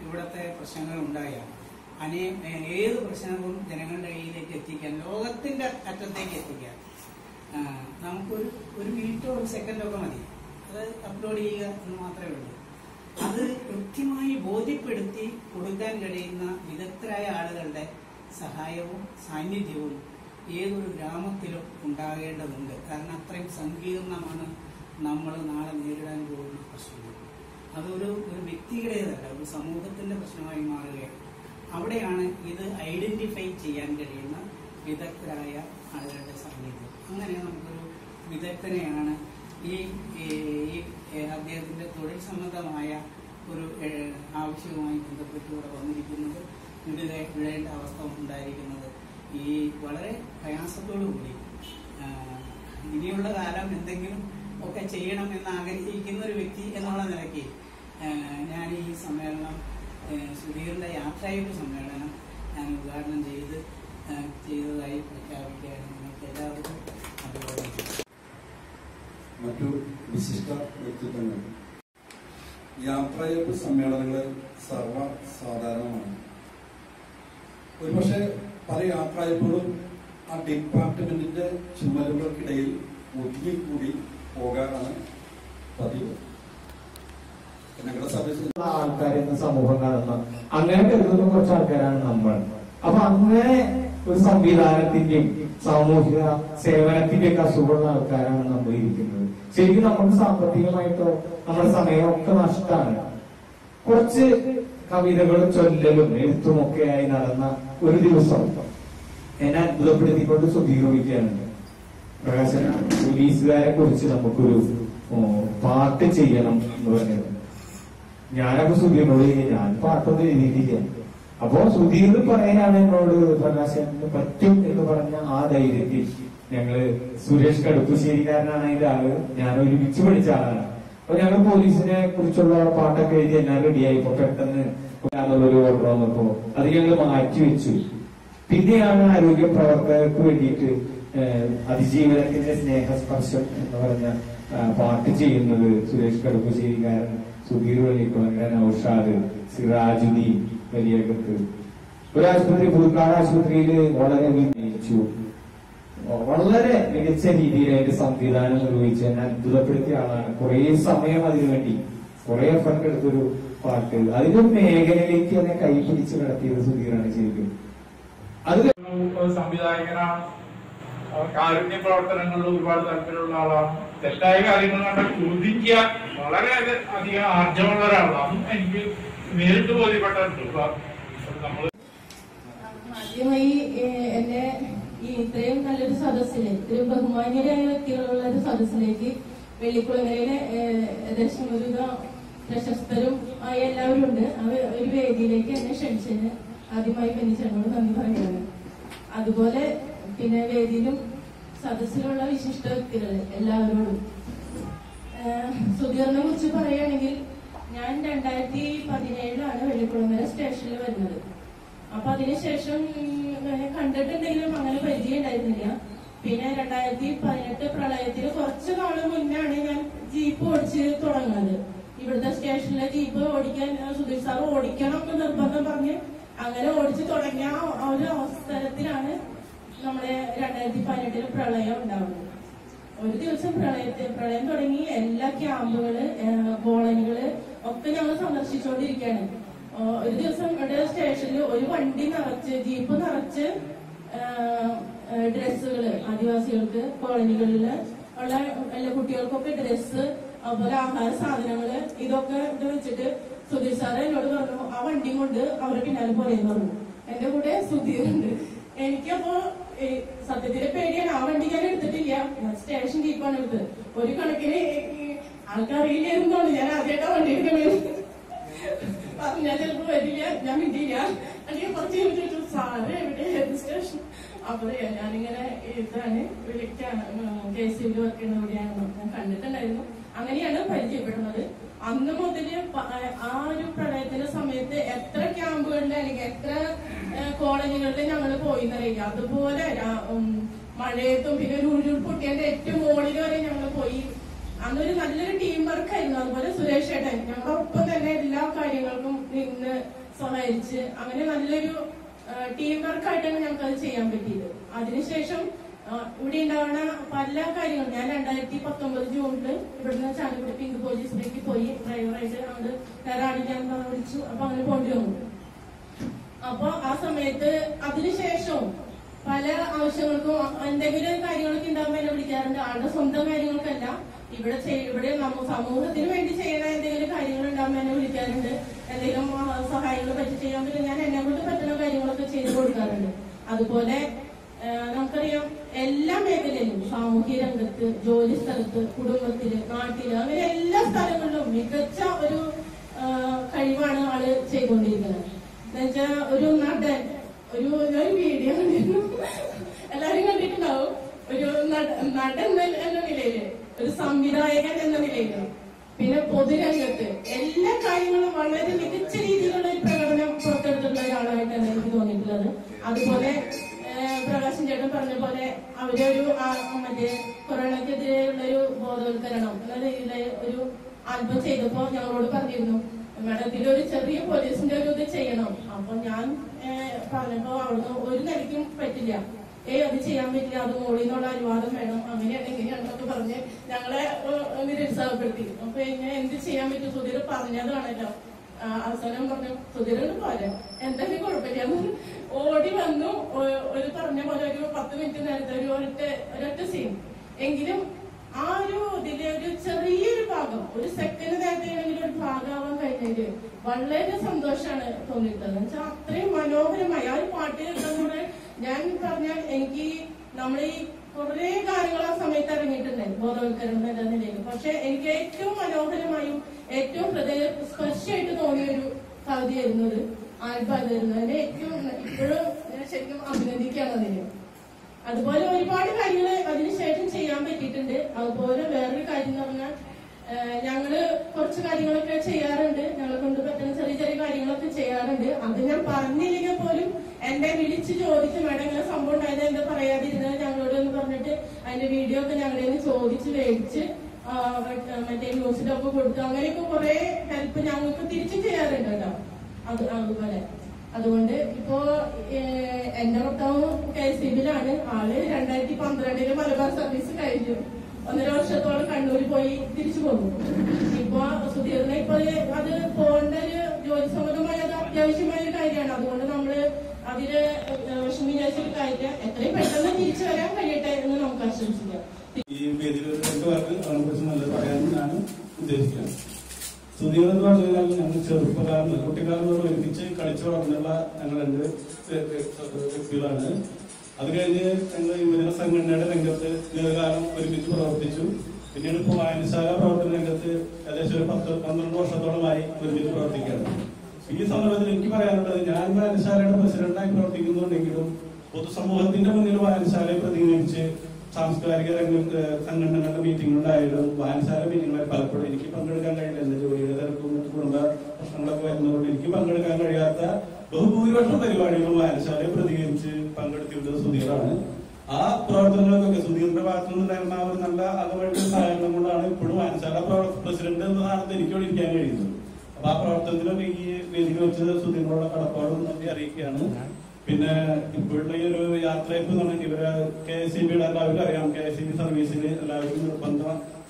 ഇവിടുത്തെ പ്രശ്നങ്ങൾ ഉണ്ടായാൽ ഏത് പ്രശ്നവും ജനങ്ങളുടെ കയ്യിലേക്ക് എത്തിക്കാൻ, ലോകത്തിന്റെ അറ്റത്തേക്ക് എത്തിക്കാൻ നമുക്കൊരു മിനിറ്റോ ഒരു സെക്കൻഡോ ഒക്കെ മതി. അത് അപ്ലോഡ് ചെയ്യുക എന്ന് മാത്രമേ ഉള്ളൂ. അത് കൃത്യമായി ബോധ്യപ്പെടുത്തി കൊടുക്കാൻ കഴിയുന്ന വിദഗ്ധരായ ആളുകളുടെ സഹായവും സാന്നിധ്യവും ഏതൊരു ഗ്രാമത്തിലും ഉണ്ടാകേണ്ടതുണ്ട്. കാരണം അത്രയും സങ്കീർണമാണ് നമ്മൾ നാളെ നേരിടാൻ പോകുന്ന പ്രശ്നങ്ങൾ. അതൊരു വ്യക്തിയുടേതല്ല, ഒരു സമൂഹത്തിന്റെ പ്രശ്നമായി മാറുകയാണ്. അവിടെയാണ് ഇത് ഐഡന്റിഫൈ ചെയ്യാൻ കഴിയുന്ന വിദഗ്ധരായ ആളുകളുടെ സാന്നിധ്യം. അങ്ങനെ നമുക്കൊരു വിദഗ്ധനെയാണ് ഈ അദ്ദേഹത്തിന്റെ തൊഴിൽ സംബന്ധമായ ഒരു ആവശ്യവുമായി ബന്ധപ്പെട്ട് ഇവിടെ വന്നിരിക്കുന്നത്. വിടേണ്ട അവസ്ഥ ഉണ്ടായിരിക്കുന്നത് ഈ വളരെ പ്രയാസത്തോടുകൂടി ഇനിയുള്ള കാലം എന്തെങ്കിലും ഒക്കെ ചെയ്യണം എന്ന് ആഗ്രഹിക്കുന്ന ഒരു വ്യക്തി എന്നുള്ള നിലയ്ക്ക് ഞാൻ ഈ സമ്മേളനം, സുധീറിന്റെ യാത്രയപ്പ് സമ്മേളനം ഞാൻ ഉദ്ഘാടനം ചെയ്തതായി പ്രഖ്യാപിക്കുകയാണ്. നിങ്ങൾക്ക് എല്ലാവർക്കും അതുപോലെ മറ്റു വിശിഷ്ട വ്യക്തിത്വങ്ങൾ യാത്രയപ്പ് സമ്മേളനങ്ങൾ സർവ്വസാധാരണമാണ്. ഒരുപക്ഷെ പല യാത്രയപ്പുകളും ആ ഡിപ്പാർട്ട്മെന്റിന്റെ ചുമലുകൾക്കിടയിൽ ഒതുങ്ങിക്കൂടി പോകാറാണ് പതിവ്. ഞങ്ങളുടെ സഭയിൽ ആൾക്കാരെന്ന് സമൂഹം കാണുന്ന അങ്ങനെ കരുതുന്ന കുറച്ച് ആൾക്കാരാണ് നമ്മൾ. അപ്പൊ അങ്ങനെ ഒരു സംവിധാനത്തിന്റെയും സാമൂഹിക സേവനത്തിന്റെ ഒക്കെ അസുഖമുള്ള ആൾക്കാരാണ് നമ്മൾ ഇരിക്കുന്നത്. ശരിക്കും നമുക്ക് സാമ്പത്തികമായിട്ടോ നമ്മുടെ സമയമൊക്കെ നഷ്ടമാണ്. കുറച്ച് കവിതകളും ചൊല്ലലും എഴുത്തും ഒക്കെ ആയി നടന്ന ഒരു ദിവസം എന്നെ അത്ഭുതപ്പെടുത്തിക്കൊണ്ട് സുധീകരിക്കുകയാണ്. പ്രകാശന പോലീസുകാരെ കുറിച്ച് നമുക്കൊരു പാട്ട് ചെയ്യണം എന്ന് പറഞ്ഞത്. ഞാനപ്പോ സുധീറിനോട് ഞാൻ പാട്ടൊന്നും എഴുതിയിട്ടില്ല. അപ്പോ സുധീർ പറയാനാണ് എന്നോട് പ്രകാശന് പറ്റും എന്ന് പറഞ്ഞ ആ ധൈര്യത്തിൽ ഞങ്ങള് സുരേഷ് കടുപ്പശ്ശേരിക്കാരനാണ് അതിന്റെ ആള്, ഞാൻ ഒരുമിച്ച് പഠിച്ച ആളാണ്. അപ്പൊ ഞങ്ങൾ പോലീസിനെ കുറിച്ചുള്ള പാട്ടൊക്കെ എഴുതി എല്ലാം റെഡിയായി. ഇപ്പൊ പെട്ടെന്ന് എന്നുള്ളൊരു ഓർഡർ വന്നപ്പോ അത് ഞങ്ങൾ മാറ്റിവെച്ചു. പിന്നെയാണ് ആരോഗ്യ പ്രവർത്തകർക്ക് വേണ്ടിയിട്ട് അതിജീവനത്തിന്റെ സ്നേഹസ്പർശം എന്ന് പറഞ്ഞ പാട്ട് ചെയ്യുന്നത് സുരേഷ് കടുപ്പശ്ശേരിക്കാരൻ, സുധീർ വലിയ നൗഷാദ്, സിറാജുദ്ദീൻ വലിയകത്ത്. ഒരു ആശുപത്രി, പുതുക്കാട് ആശുപത്രിയിൽ വളരെ വിജയിച്ചു. വളരെ മികച്ച രീതിയിലായിട്ട് സംവിധാനം നിർവഹിച്ച് എന്നെ അത്ഭുതപ്പെടുത്തിയ ആളാണ്. കുറെ സമയം അതിനുവേണ്ടി കുറെ എഫർട്ട് എടുത്തൊരു പാട്ട്, അതിന്റെ മേഖലയിലേക്ക് തന്നെ കൈ പിടിച്ച് നടത്തിയത് സുധീറാണ് ശരിക്കും. അത് സംവിധായകനാണ്, കാരുണ്യ പ്രവർത്തനങ്ങളിൽ ഒരുപാട് താല്പര്യമുള്ള ആളാണ്. തെറ്റായ കാര്യങ്ങൾ കണ്ട് ചോദിക്കാൻ വളരെ അധികം ആർജവമുള്ള ഒരാളാണ്. എനിക്ക് നേരിട്ട് ബോധ്യപ്പെട്ടിട്ടുണ്ട്. നമ്മള് ആദ്യമായി എന്നെ ഈ ഇത്രയും നല്ലൊരു സദസ്സില്, ഇത്രയും ബഹുമാന്യരായ വ്യക്തികളുള്ള ഒരു സദസ്സിലേക്ക് വെള്ളിക്കുളങ്ങരയിലെ ഏകദേശം ഒരു പ്രശസ്തരും ആയ എല്ലാവരും ഉണ്ട്. ഒരു വേദിയിലേക്ക് എന്നെ ക്ഷണിച്ചതിന് ആദ്യമായി ബെന്നിച്ചേട്ടനോട് നന്ദി പറയുകയാണ്. അതുപോലെ പിന്നെ വേദിയിലും സദസ്സിലുള്ള വിശിഷ്ട വ്യക്തികൾ എല്ലാവരോടും സുധീറിനെ കുറിച്ച് പറയുകയാണെങ്കിൽ ഞാൻ 2017 വെള്ളിക്കുളങ്ങര സ്റ്റേഷനിൽ വരുന്നത്. അപ്പൊ അതിനുശേഷം കണ്ടിട്ടുണ്ടെങ്കിലും അങ്ങനെ പരിചയം ഉണ്ടായിരുന്നില്ല. പിന്നെ 2018 പ്രളയത്തിൽ കുറച്ചു നാള് മുന്നാണ് ഞാൻ ജീപ്പ് ഓടിച്ച് തുടങ്ങുന്നത്. ഇവിടുത്തെ സ്റ്റേഷനിലെ ജീപ്പ് ഓടിക്കാൻ സുധീർ സാർ ഓടിക്കണം എന്ന് നിർബന്ധം പറഞ്ഞ് അങ്ങനെ ഓടിച്ചു തുടങ്ങിയ ഒരു അവസരത്തിലാണ് നമ്മുടെ 2018 പ്രളയം ഉണ്ടാവുന്നത്. ഒരു ദിവസം പ്രളയം തുടങ്ങി എല്ലാ ക്യാമ്പുകള്, കോളനികള് ഒക്കെ ഞങ്ങൾ സന്ദർശിച്ചുകൊണ്ടിരിക്കുകയാണ്. ഒരു ദിവസം ഇവിടെ സ്റ്റേഷനിൽ ഒരു വണ്ടി നിറച്ച്, ജീപ്പ് നിറച്ച് ഡ്രസ്സുകള്, ആദിവാസികൾക്ക് കോളനികളില് ഉള്ള എല്ലാ കുട്ടികൾക്കൊക്കെ ഡ്രസ്സ്, അതുപോലെ ആഹാര സാധനങ്ങള്, ഇതൊക്കെ ഇത് വെച്ചിട്ട് സുധീർ സാറ് എന്നോട് പറഞ്ഞു ആ വണ്ടി കൊണ്ട് അവരെ പിന്നാലെ പോരെന്ന് പറഞ്ഞു. എന്റെ കൂടെ സുധീറുണ്ട്. എനിക്കപ്പോ സത്യത്തില് പേടിയാണ്. ആ വണ്ടി ഞാൻ എടുത്തിട്ടില്ല, സ്റ്റേഷൻ ജീപ്പാണ് എടുത്തത്. ഒരു കണക്കിന് ആൾക്കറിയില്ലായിരുന്നു, ഞാൻ ആദ്യമായിട്ടാ വണ്ടി എടുക്കണത്. പറഞ്ഞാൽ ചിലപ്പോ വരില്ല, ഞാൻ മിണ്ടിയില്ല. അല്ലെങ്കിൽ കുറച്ച് ചോദിച്ചു സാറ് എവിടെ സ്റ്റേഷൻ? അപ്പൊ ഞാനിങ്ങനെ ഇതാണ് വിളിക്കാണ്, KCB വർക്ക് ചെയ്യുന്നവിടെയാണെന്ന് ഞാൻ കണ്ടിട്ടുണ്ടായിരുന്നു. അങ്ങനെയാണ് പരിചയപ്പെടുന്നത്. അന്ന് മുതല് ആ ഒരു പ്രളയത്തിന്റെ സമയത്ത് എത്ര ക്യാമ്പുകളിൽ അല്ലെങ്കിൽ എത്ര കോളനികളിൽ ഞങ്ങൾ പോയി എന്നറിയില്ല. അതുപോലെ മഴയത്തും പിന്നെ ഒരു ഉരുൾപൊട്ടിയതിന്റെ ഏറ്റവും മുകളിൽ വരെ ഞങ്ങൾ പോയി. അന്നൊരു നല്ലൊരു ടീം വർക്ക് ആയിരുന്നു. അതുപോലെ സുരേഷ് ഏട്ടൻ ഞങ്ങളൊപ്പം തന്നെ എല്ലാ കാര്യങ്ങൾക്കും നിന്ന് സഹായിച്ച് അങ്ങനെ നല്ലൊരു ടീം വർക്കായിട്ടാണ് ഞങ്ങൾക്ക് അത് ചെയ്യാൻ പറ്റിയത്. അതിനുശേഷം ഇവിടെ ഉണ്ടാവുന്ന പല കാര്യങ്ങളും ഞാൻ 2019 ജൂണില് ഇവിടുന്ന് ചാലക്കുടി പിങ്ക് പോലീസിലേക്ക് പോയി ഡ്രൈവറായിട്ട്. അങ്ങോട്ട് കയറാടിക്കാൻ വിളിച്ചു. അപ്പൊ അങ്ങനെ പോണ്ടി വന്നു. അപ്പൊ ആ സമയത്ത് അതിനുശേഷവും പല ആവശ്യങ്ങൾക്കും എന്തെങ്കിലും കാര്യങ്ങളൊക്കെ ഉണ്ടാകുമ്പോൾ എന്നെ വിളിക്കാറുണ്ട്. ആളുടെ സ്വന്തം കാര്യങ്ങൾക്കല്ല, ഇവിടെ സമൂഹത്തിന് വേണ്ടി ചെയ്യുന്ന എന്തെങ്കിലും കാര്യങ്ങൾ ഉണ്ടാകുമ്പോൾ എന്നെ വിളിക്കാറുണ്ട്. എന്തെങ്കിലും സഹായങ്ങൾ പറ്റി ചെയ്യാൻ പറ്റും, ഞാൻ എന്നെ കൊണ്ട് പറ്റുന്ന കാര്യങ്ങളൊക്കെ ചെയ്തു കൊടുക്കാറുണ്ട്. അതുപോലെ നമുക്കറിയാം എല്ലാ മേഖലയിലും, സാമൂഹ്യ രംഗത്ത്, ജോലി സ്ഥലത്ത്, കുടുംബത്തില്, നാട്ടില്, അങ്ങനെ എല്ലാ സ്ഥലങ്ങളിലും മികച്ച ഒരു കഴിവാണ് ആള് ചെയ്തുകൊണ്ടിരിക്കുന്നത്. എന്നുവെച്ചാ ഒരു നടൻ, ഒരു വീഡിയോ കണ്ടിരുന്നു, എല്ലാരും കണ്ടിട്ടുണ്ടാവും. ഒരു നടൻ എന്ന നിലയില്, ഒരു സംവിധായകൻ എന്ന നിലയില്, പിന്നെ പൊതുരംഗത്ത് എല്ലാ കാര്യങ്ങളും വളരെ മികച്ച രീതിയിലുള്ള ഒരു പ്രകടനം പുറത്തെടുത്തിട്ടുള്ള ഒരാളായിട്ടാണ് എനിക്ക് തോന്നിയിട്ടുള്ളത്. അതുപോലെ പ്രകാശൻ ചേട്ടൻ പറഞ്ഞ പോലെ അവരൊരു മറ്റേ കൊറോണക്കെതിരെയുള്ളൊരു ബോധവൽക്കരണം എന്ന രീതിയിൽ ഒരു ആൽബം ചെയ്തപ്പോ ഞങ്ങളോട് പറഞ്ഞിരുന്നു, മാഡം ഇതിലൊരു ചെറിയ പോലീസിന്റെ ഒരു ഇത് ചെയ്യണം. അപ്പൊ ഞാൻ പറഞ്ഞപ്പോ അവിടുന്ന് ഒരു നിലയ്ക്കും പറ്റില്ല, അത് ചെയ്യാൻ പറ്റില്ല, അത് മോളിൽ നിന്നുള്ള അനുവാദം വേണം, അങ്ങനെയാണ് ഇങ്ങനെയാണെന്നൊക്കെ പറഞ്ഞ് ഞങ്ങളെ നിരുത്സാഹപ്പെടുത്തി. അപ്പൊ ഇങ്ങനെ എന്ത് ചെയ്യാൻ പറ്റും, സുധീർ പറഞ്ഞതാണല്ലോ. അവസാനം പറഞ്ഞു സുധീരന് പോരെ, എന്തായാലും കുഴപ്പമില്ല. ഓടി വന്നു. ഒരു പറഞ്ഞ പോലെ ഒരു 10 മിനിറ്റ് നേരത്തെ ഒരൊറ്റ സീൻ എങ്കിലും ആ ഒരു ഇതിലെ ഒരു ചെറിയൊരു ഭാഗം, ഒരു സെക്കൻഡ് നേരത്തെ ആണെങ്കിലും ഒരു ഭാഗമാവാൻ കഴിഞ്ഞതില് വളരെ സന്തോഷമാണ് തോന്നിയിട്ടുള്ളത്. എന്നുവെച്ചാൽ അത്രയും മനോഹരമായി ആ ഒരു പാട്ട് കേൾക്കുന്നതോടെ ഞാൻ പറഞ്ഞാൽ എനിക്ക് നമ്മൾ ഈ കുറെ കാര്യങ്ങൾ ആ സമയത്ത് ഇറങ്ങിയിട്ടുണ്ട് ബോധവൽക്കരണം എന്ന നിലയിൽ. പക്ഷെ എനിക്ക് ഏറ്റവും മനോഹരമായും ഏറ്റവും ഹൃദയസ്പർശിയായിട്ട് തോന്നിയൊരു കവിതയായിരുന്നു ഒരു ആൽബായിരുന്നു. അതിന്റെ ഏറ്റവും ഇപ്പോഴും ഞാൻ ശരിക്കും അഭിനന്ദിക്കുകയാണ് അതിന്. അതുപോലെ ഒരുപാട് കാര്യങ്ങൾ അതിനുശേഷം ചെയ്യാൻ പറ്റിയിട്ടുണ്ട്. അതുപോലെ വേറൊരു കാര്യം എന്ന് പറഞ്ഞാൽ ഞങ്ങള് കുറച്ച് കാര്യങ്ങളൊക്കെ ചെയ്യാറുണ്ട്, ഞങ്ങളെ കൊണ്ട് പറ്റുന്ന ചെറിയ ചെറിയ കാര്യങ്ങളൊക്കെ ചെയ്യാറുണ്ട്. അത് ഞാൻ പറഞ്ഞില്ലെങ്കിൽ പോലും എന്നെ വിളിച്ച് ചോദിച്ച് മേഡം ഇങ്ങനെ സംഭവം ഉണ്ടായത് എന്താ പറയാതിരുന്നത് ഞങ്ങളോട് എന്ന് പറഞ്ഞിട്ട് അതിന്റെ വീഡിയോ ഒക്കെ ഞങ്ങളെ ചോദിച്ച് മേടിച്ച് മറ്റേ ന്യൂസിലൊക്കെ കൊടുത്തു. അങ്ങനെയൊക്കെ കുറെ ഹെൽപ്പ് ഞങ്ങൾക്ക് തിരിച്ചും ചെയ്യാറുണ്ട് കേട്ടോ. അതുപോലെ അതുകൊണ്ട് ഇപ്പോ എന്റെ ഭർത്താവ് KCB-ലാണ്. ആള് 2012 മലബാർ സർവീസ് കഴിഞ്ഞു. 1.5 വർഷത്തോളം കണ്ണൂരിൽ പോയി തിരിച്ചു പോന്നു. ഇപ്പൊ സുധീറിനെ ഇപ്പൊ അത് പോകേണ്ട ഒരു ജോലി സംബന്ധമായ അത് അത്യാവശ്യമായ ഒരു കാര്യമാണ്. അതുകൊണ്ട് നമ്മള് അതില് വിഷമിച്ചൊരു കാര്യം എത്രയും പെട്ടെന്ന് തിരിച്ചു വരാൻ കഴിയട്ടെ എന്ന് നമുക്ക് ആശംസിക്കാം. ഈ വേദിയിൽ ഒരു 2 വാക്ക് അതിനെക്കുറിച്ച് നല്ലത് പറയാനാണ് ഉദ്ദേശിക്കുന്നത്. സുധീർ എന്ന് പറഞ്ഞു കഴിഞ്ഞാൽ ഞങ്ങൾ ചെറുപ്പക്കാരന് കുട്ടിക്കാരനോട് ഒരുമിച്ച് കളിച്ചു വളർന്നുള്ള ഞങ്ങൾ 2 വ്യക്തികളാണ്. അത് കഴിഞ്ഞ് ഞങ്ങൾ യുവജന സംഘടനയുടെ രംഗത്ത് ദീർഘകാലം ഒരുമിച്ച് പ്രവർത്തിച്ചു. പിന്നീട് ഇപ്പോൾ വായനശാല പ്രവർത്തന രംഗത്ത് ഏകദേശം ഒരു 10-12 വർഷത്തോളമായി ഒരുമിച്ച് പ്രവർത്തിക്കുകയാണ്. ഈ സന്ദർഭത്തിൽ എനിക്ക് പറയാനുള്ളത്, ഞാൻ വായനശാലയുടെ പ്രസിഡന്റായി പ്രവർത്തിക്കുന്നുണ്ടെങ്കിലും പൊതുസമൂഹത്തിന്റെ മുന്നിൽ വായനശാലയെ പ്രതിനിധീകരിച്ച് സാംസ്കാരിക സംഘടനകളുടെ മീറ്റിങ്ങുണ്ടായാലും വായനശാല മീറ്റിങ്ങുകളിൽ പലപ്പോഴും എനിക്ക് പങ്കെടുക്കാൻ കഴിയില്ല. എന്റെ ജോലിയുടെ തിരക്കും കുടുംബ പ്രശ്നങ്ങളൊക്കെ വരുന്നതുകൊണ്ട് എനിക്ക് പങ്കെടുക്കാൻ കഴിയാത്ത ബഹുഭൂരിപക്ഷം പരിപാടികളും വായനശാലയെ പ്രതികരിച്ച് പങ്കെടുത്തിരുന്നത് സുധീറാണ്. ആ പ്രവർത്തനങ്ങൾക്കൊക്കെ സുധീറിന്റെ ഭാഗത്തു നിന്നുണ്ടായിരുന്ന ഒരു നല്ല അകവഴിക്കുന്ന സഹായം കൊണ്ടാണ് ഇപ്പോഴും വായനശാല പ്രസിഡന്റ് എന്ന സ്ഥാനത്ത് എനിക്ക് ഇവിടെ ഇരിക്കാൻ കഴിയുന്നത്. അപ്പൊ ആ പ്രവർത്തനത്തിലും ഈ വേദിയിൽ വെച്ച് സുധീറിനോടുള്ള കടപ്പാടും നന്ദി അറിയിക്കുകയാണ്. പിന്നെ ഇപ്പോഴുള്ള ഈ ഒരു യാത്രയപ്പ് ഇവര് KSEB എല്ലാവരും അറിയാം. KSEB സർവീസിന് എല്ലാവരും നിർബന്ധ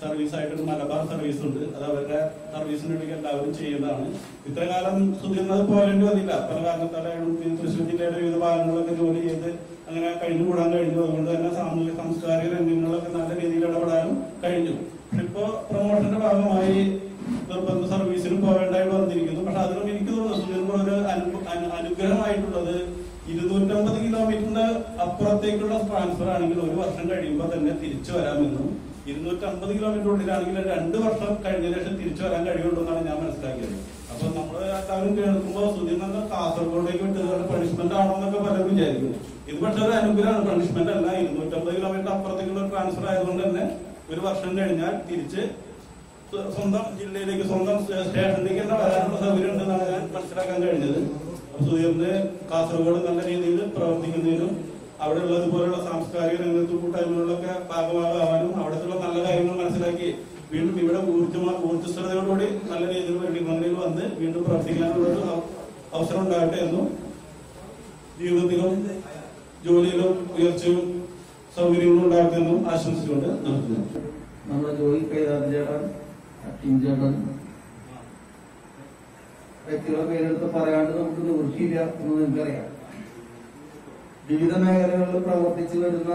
സർവീസായിട്ടൊരു മലബാർ സർവീസ് ഉണ്ട്. അത് അവരുടെ സർവീസിന് വേണ്ടി എല്ലാവരും ചെയ്യുന്നതാണ്. ഇത്ര കാലം സുധീർന്നത് പോരേണ്ടി വന്നില്ല. പല കാരണത്താലും തൃശ്ശൂർ ജില്ലയുടെ വിവിധ ഭാഗങ്ങളിലൊക്കെ ജോലി ചെയ്ത് അങ്ങനെ കഴിഞ്ഞുകൂടാൻ കഴിഞ്ഞു. അതുകൊണ്ട് തന്നെ സാമൂഹിക സാംസ്കാരിക രംഗങ്ങളിലൊക്കെ നല്ല രീതിയിൽ ഇടപെടാനും കഴിഞ്ഞു. പക്ഷെ ഇപ്പോ പ്രൊമോഷന്റെ ഭാഗമായി നിർബന്ധ സർവീസിന് പോകേണ്ടതായിട്ട് വന്നിരിക്കുന്നു. പക്ഷെ അതിലും എനിക്ക് തോന്നുന്നു സുധീറിന് ഒരു അനുഗ്രഹമായിട്ടുള്ളത് 250 കിലോമീറ്ററിന്റെ അപ്പുറത്തേക്കുള്ള ട്രാൻസ്ഫർ ആണെങ്കിൽ 1 വർഷം കഴിയുമ്പോൾ തന്നെ തിരിച്ചു വരാമെന്നും 250 കിലോമീറ്റർ ഉള്ളിലാണെങ്കിൽ 2 വർഷം കഴിഞ്ഞ ശേഷം തിരിച്ചു വരാൻ കഴിയുള്ളൂ എന്നാണ് ഞാൻ മനസ്സിലാക്കിയത്. അപ്പൊ നമ്മള് എല്ലാവരും കേൾക്കുമ്പോൾ സുധീറിനൊക്കെ കാസർഗോഡേക്ക് വിട്ടത് പണിഷ്മെന്റ് ആണോ എന്നൊക്കെ പലരും വിചാരിക്കുന്നു. ഇത് പക്ഷെ ഒരു അനുഗ്രഹമാണ്, പണിഷ്മെന്റ് അല്ല. 250 കിലോമീറ്റർ അപ്പുറത്തേക്കുള്ള ട്രാൻസ്ഫർ ആയതുകൊണ്ട് തന്നെ 1 വർഷം കഴിഞ്ഞാൽ തിരിച്ച് സ്വന്തം ജില്ലയിലേക്ക് സ്വന്തം സ്റ്റേഷനിലേക്ക് തന്നെ വരാനുള്ള സൗകര്യം ഉണ്ടെന്നാണ് ഞാൻ മനസ്സിലാക്കാൻ കഴിഞ്ഞത്. സുധീറിന് കാസർഗോഡ് നല്ല രീതിയിൽ പ്രവർത്തിക്കുന്നതിനും അവിടെ ഉള്ളതുപോലുള്ള സാംസ്കാരിക രംഗത്ത് കൂട്ടായ്മകളിലൊക്കെ ഭാഗമാകാനും അവിടത്തുള്ള നല്ല കാര്യങ്ങൾ മനസ്സിലാക്കി വീണ്ടും ഇവിടെ ഊർജ്ജസ്വലതയോടുകൂടി നല്ല രീതിയിൽ വെള്ളിമണ്ണിൽ വന്ന് വീണ്ടും പ്രവർത്തിക്കാനുള്ളൊരു അവസരം ഉണ്ടാകട്ടെ എന്നും ജീവിതത്തിലും ജോലിയിലും ഉയർച്ചയും സൗകര്യങ്ങളും ഉണ്ടാകട്ടെ എന്നും ആശംസിച്ചുകൊണ്ട് നിർത്തുന്നു. നമ്മുടെ ജോലി കൈതാരൻ ചേട്ടൻ വ്യക്തികളെ പേരെടുത്ത് പറയാണ്ട് നമുക്ക് നിവൃത്തിയില്ല എന്ന് നിങ്ങൾക്കറിയാം. വിവിധ മേഖലകളിൽ പ്രവർത്തിച്ചു വരുന്ന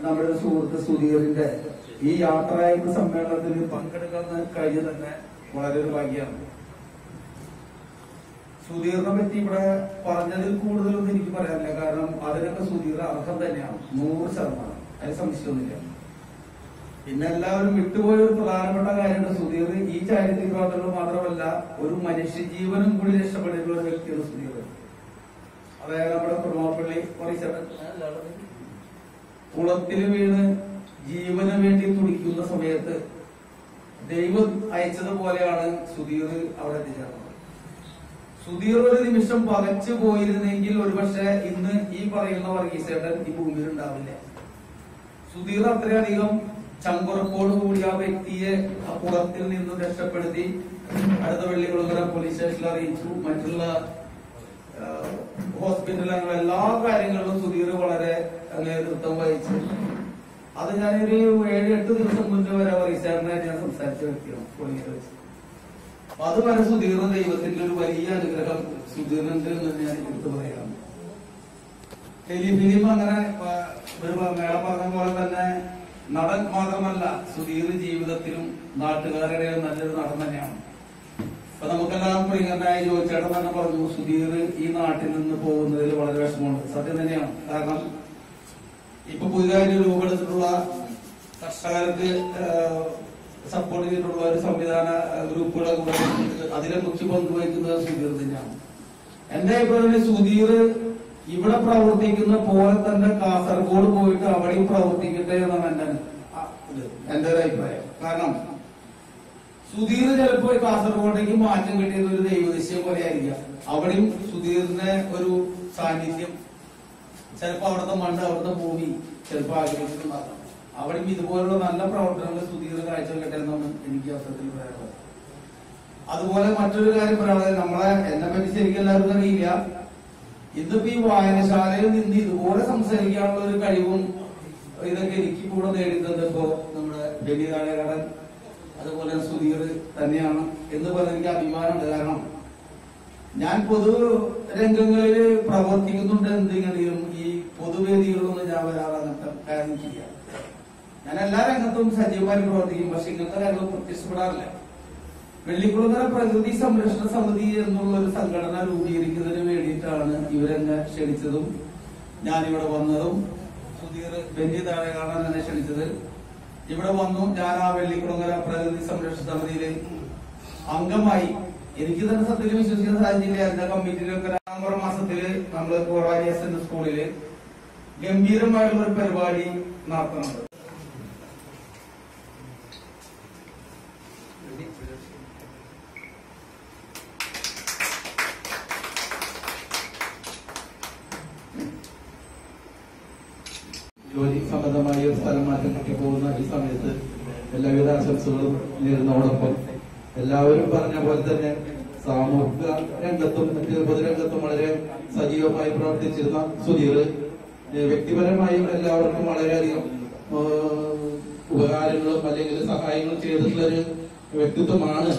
നമ്മുടെ സുഹൃത്ത് സുധീറിന്റെ ഈ യാത്രയയപ്പ് സമ്മേളനത്തിൽ പങ്കെടുക്കാൻ കഴിഞ്ഞു തന്നെ വളരെ ഒരു ഭാഗ്യമാണ്. സുധീറിനെ പറ്റി ഇവിടെ പറഞ്ഞതിൽ കൂടുതലൊന്നും എനിക്ക് പറയാനില്ല. കാരണം അതിനൊക്കെ സുധീർ അർഹം തന്നെയാണ്, 100%. അതിന് സംശയമൊന്നുമില്ല. പിന്നെ എല്ലാവരും വിട്ടുപോയ ഒരു പ്രധാനപ്പെട്ട കാര്യമാണ് സുധീർ ഈ ചാരിറ്റി പ്രവർത്തനങ്ങൾ മാത്രമല്ല ഒരു മനുഷ്യജീവനും കൂടി രക്ഷപ്പെട്ടിട്ടുള്ള ഒരു വ്യക്തിയാണ് സുധീർ. അതായത് നമ്മുടെ കുറുമാപ്പള്ളി കുളത്തിൽ വീണ് ജീവന് വേണ്ടി തുടിക്കുന്ന സമയത്ത് ദൈവം അയച്ചതുപോലെയാണ് സുധീർ അവിടെ എത്തിച്ചേർന്നത്. സുധീർ ഒരു നിമിഷം പകച്ചു പോയിരുന്നെങ്കിൽ ഒരുപക്ഷെ ഇന്ന് ഈ പറയുന്ന വർഗീസേട്ടൻ ഈ ഭൂമിയിൽ ഉണ്ടാവില്ല. സുധീർ അത്രയധികം ചങ്കുറപ്പോടുകൂടി ആ വ്യക്തിയെ ആ കുളത്തിൽ നിന്നും രക്ഷപ്പെടുത്തി അടുത്ത വെള്ളിക്കുളങ്ങര പോലീസ് സ്റ്റേഷനിൽ അറിയിച്ചു. മറ്റുള്ള ഹോസ്പിറ്റൽ അങ്ങനെ എല്ലാ കാര്യങ്ങളിലും സുധീർ വളരെ നേതൃത്വം വഹിച്ചു. അത് ഞാനൊരു 7-8 ദിവസം മുന്നേ വരെ വർഗീസേട്ടനെ ഞാൻ സംസാരിച്ച വ്യക്തിയാണ് പോലീസ് വെച്ച്. അപ്പൊ അതുവരെ സുധീറിന് ദൈവത്തിന്റെ ഒരു വലിയ അനുഗ്രഹം സുധീറിനുണ്ട് എന്ന് ഞാൻ എടുത്തു പറയാം. ടെലിഫിലിം അങ്ങനെ മേള പറഞ്ഞ പോലെ തന്നെ നടൻ മാത്രമല്ല സുധീർ ജീവിതത്തിലും നാട്ടുകാരുടെ നല്ലൊരു നടൻ തന്നെയാണ്. അപ്പൊ നമുക്കെല്ലാം പ്രിയങ്കരനായ ജോയിച്ചേട്ടൻ തന്നെ പറഞ്ഞു സുധീർ ഈ നാട്ടിൽ നിന്ന് പോകുന്നതിൽ വളരെ വിഷമമുണ്ട്. സത്യം തന്നെയാണ്. കാരണം ഇപ്പൊ പുതിയതായിട്ട് രൂപമെടുത്തിട്ടുള്ള കർഷകർക്ക് സപ്പോർട്ട് ചെയ്തിട്ടുള്ള ഒരു സംവിധാന ഗ്രൂപ്പുകളെ കൂടെ അതിലെ മുഖ്യ പങ്കുവഹിക്കുന്നത് സുധീർ തന്നെയാണ്. എന്റെ അഭിപ്രായത്തിൽ സുധീർ ഇവിടെ പ്രവർത്തിക്കുന്ന പോലെ തന്നെ കാസർഗോഡ് പോയിട്ട് അവിടെയും പ്രവർത്തിക്കട്ടെ എന്നാണ് എന്റെ ഒരു അഭിപ്രായം. കാരണം സുധീർ ചിലപ്പോൾ കാസർഗോഡേക്ക് മാറ്റം കിട്ടിയത് ഒരു ദൈവനിശ്ചയം പോലെ ആയിരിക്കാം. അവിടെയും സുധീറിന്റെ ഒരു സാന്നിധ്യം ചിലപ്പോൾ അവിടുത്തെ മണ്ണ് അവിടുത്തെ ഭൂമി ചിലപ്പോൾ ആഗ്രഹിച്ചിട്ടുണ്ടാകാം. അവിടെയും ഇതുപോലുള്ള നല്ല പ്രവർത്തനങ്ങൾ സുധീർ കാഴ്ചവെക്കട്ടെ എന്നാണ് എനിക്ക് അവസരത്തിൽ പറയാനുള്ളത്. അതുപോലെ മറ്റൊരു കാര്യം പറയാനുള്ളത്, നമ്മളെ എന്നെ പറ്റി ശരിക്കും എല്ലാവർക്കും അറിയില്ല. ഇന്നിപ്പോ ഈ വായനശാലയിൽ നിന്ന് ഇതുപോലെ സംസാരിക്കാനുള്ള ഒരു കഴിവും ഇതൊക്കെ എനിക്ക് കൂടെ നേടിത്തത് ഇപ്പോ നമ്മുടെ ബലിതാഴകടൻ അതുപോലെ സുധീർ തന്നെയാണ് എന്ന് പറഞ്ഞ എനിക്ക് അഭിമാനമുണ്ട്. കാരണം ഞാൻ പൊതു രംഗങ്ങളിൽ പ്രവർത്തിക്കുന്നുണ്ട്. എന്തെങ്കിലും ഈ പൊതുവേദികളിലൊന്നും ഞാൻ വരാതെ അങ്ങനത്തെ കാര്യം ചെയ്യാം. ഞാൻ എല്ലാ രംഗത്തും സജീവമായി പ്രവർത്തിക്കും. പക്ഷെ ഇങ്ങനത്തെ കാര്യങ്ങൾ പ്രത്യക്ഷപ്പെടാറില്ല. വെള്ളിക്കുളങ്ങര പ്രകൃതി സംരക്ഷണ സമിതി എന്നുള്ള ഒരു സംഘടന രൂപീകരിക്കുന്നതിന് വേണ്ടിയിട്ടാണ് ഇവരെന്നെ ക്ഷണിച്ചതും ഞാനിവിടെ വന്നതും. സുധീർ ബെന്നി താഴെ കാണാൻ എന്നെ ക്ഷണിച്ചത്. ഇവിടെ വന്നു. ഞാൻ ആ വെള്ളിക്കുളങ്ങര പ്രകൃതി സംരക്ഷണ സമിതിയിലെ അംഗമായി. എനിക്ക് തന്നെ സത്യത്തിൽ വിശ്വസിക്കാൻ സാധിച്ചില്ല. എന്റെ കമ്മിറ്റിയിലൊക്കെ നവംബർ മാസത്തില് നമ്മള് കോറാരിയസ് എന്ന സ്കൂളില് ഗംഭീരമായുള്ള ഒരു പരിപാടി നടത്തുന്നുണ്ട്. ജോലി സംബന്ധമായ ഒരു സ്ഥലം മാറ്റം കിട്ടി പോകുന്ന ഈ സമയത്ത് എല്ലാവിധ ആശംസകളും നേരുന്നതോടൊപ്പം എല്ലാവരും പറഞ്ഞ പോലെ തന്നെ സാമൂഹിക രംഗത്തും മറ്റ് പൊതുരംഗത്തും വളരെ സജീവമായി പ്രവർത്തിച്ചിരുന്ന സുധീർ വ്യക്തിപരമായും എല്ലാവർക്കും വളരെയധികം ഉപകാരങ്ങളും അല്ലെങ്കിൽ സഹായങ്ങളും ചെയ്തിട്ടുള്ള ഒരു വ്യക്തിത്വമാണ്.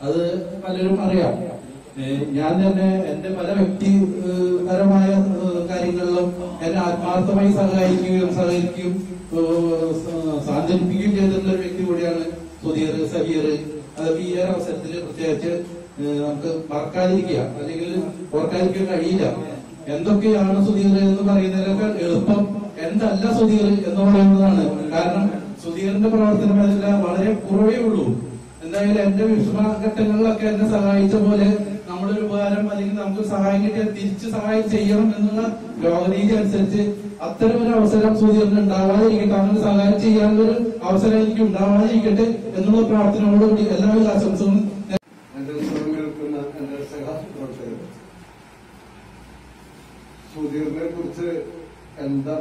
അത് പലരും അറിയാം. ഞാൻ തന്നെ എന്റെ പല വ്യക്തിപരമായ കാര്യങ്ങളിലും എന്നെ ആത്മാർത്ഥമായി സഹകരിക്കുകയും സാന്ത്വനിപ്പിക്കുകയും ചെയ്തിട്ടുള്ള ഒരു വ്യക്തി കൂടിയാണ് സുധീർ സഹീർ. അത് ഈ ഒരു അവസരത്തിൽ പ്രത്യേകിച്ച് നമുക്ക് മറക്കാതിരിക്കുക അല്ലെങ്കിൽ ഓർക്കാതിരിക്കാൻ കഴിയില്ല. എന്തൊക്കെയാണ് സുധീർ എന്ന് പറയുന്നതിലൊക്കെ എളുപ്പം എന്തല്ല സുധീർ എന്ന് പറയുന്നതാണ്. കാരണം സുധീറിന്റെ പ്രവർത്തനം അതിൽ വളരെ കുറവേ ഉള്ളൂ. എന്തായാലും എന്റെ വിഷമഘട്ടങ്ങളിലൊക്കെ എന്നെ സഹായിച്ച പോലെ നമ്മളൊരു ഉപകാരം അല്ലെങ്കിൽ നമുക്ക് സഹായം കിട്ടിയാൽ തിരിച്ച് സഹായം ചെയ്യണം എന്നുള്ള ലോകരീതി അനുസരിച്ച് അത്തരം ഒരു അവസരം സുധീറിന് ഉണ്ടാവാതിരിക്കട്ടെ, അങ്ങനെ സഹായം ചെയ്യാനുള്ളൊരു അവസരം എനിക്ക് ഉണ്ടാവാതിരിക്കട്ടെ എന്നുള്ള പ്രാർത്ഥനയോടുകൂടി എല്ലാവിധ ആശംസകളും. സുധീറിനെ കുറിച്ച് എന്താ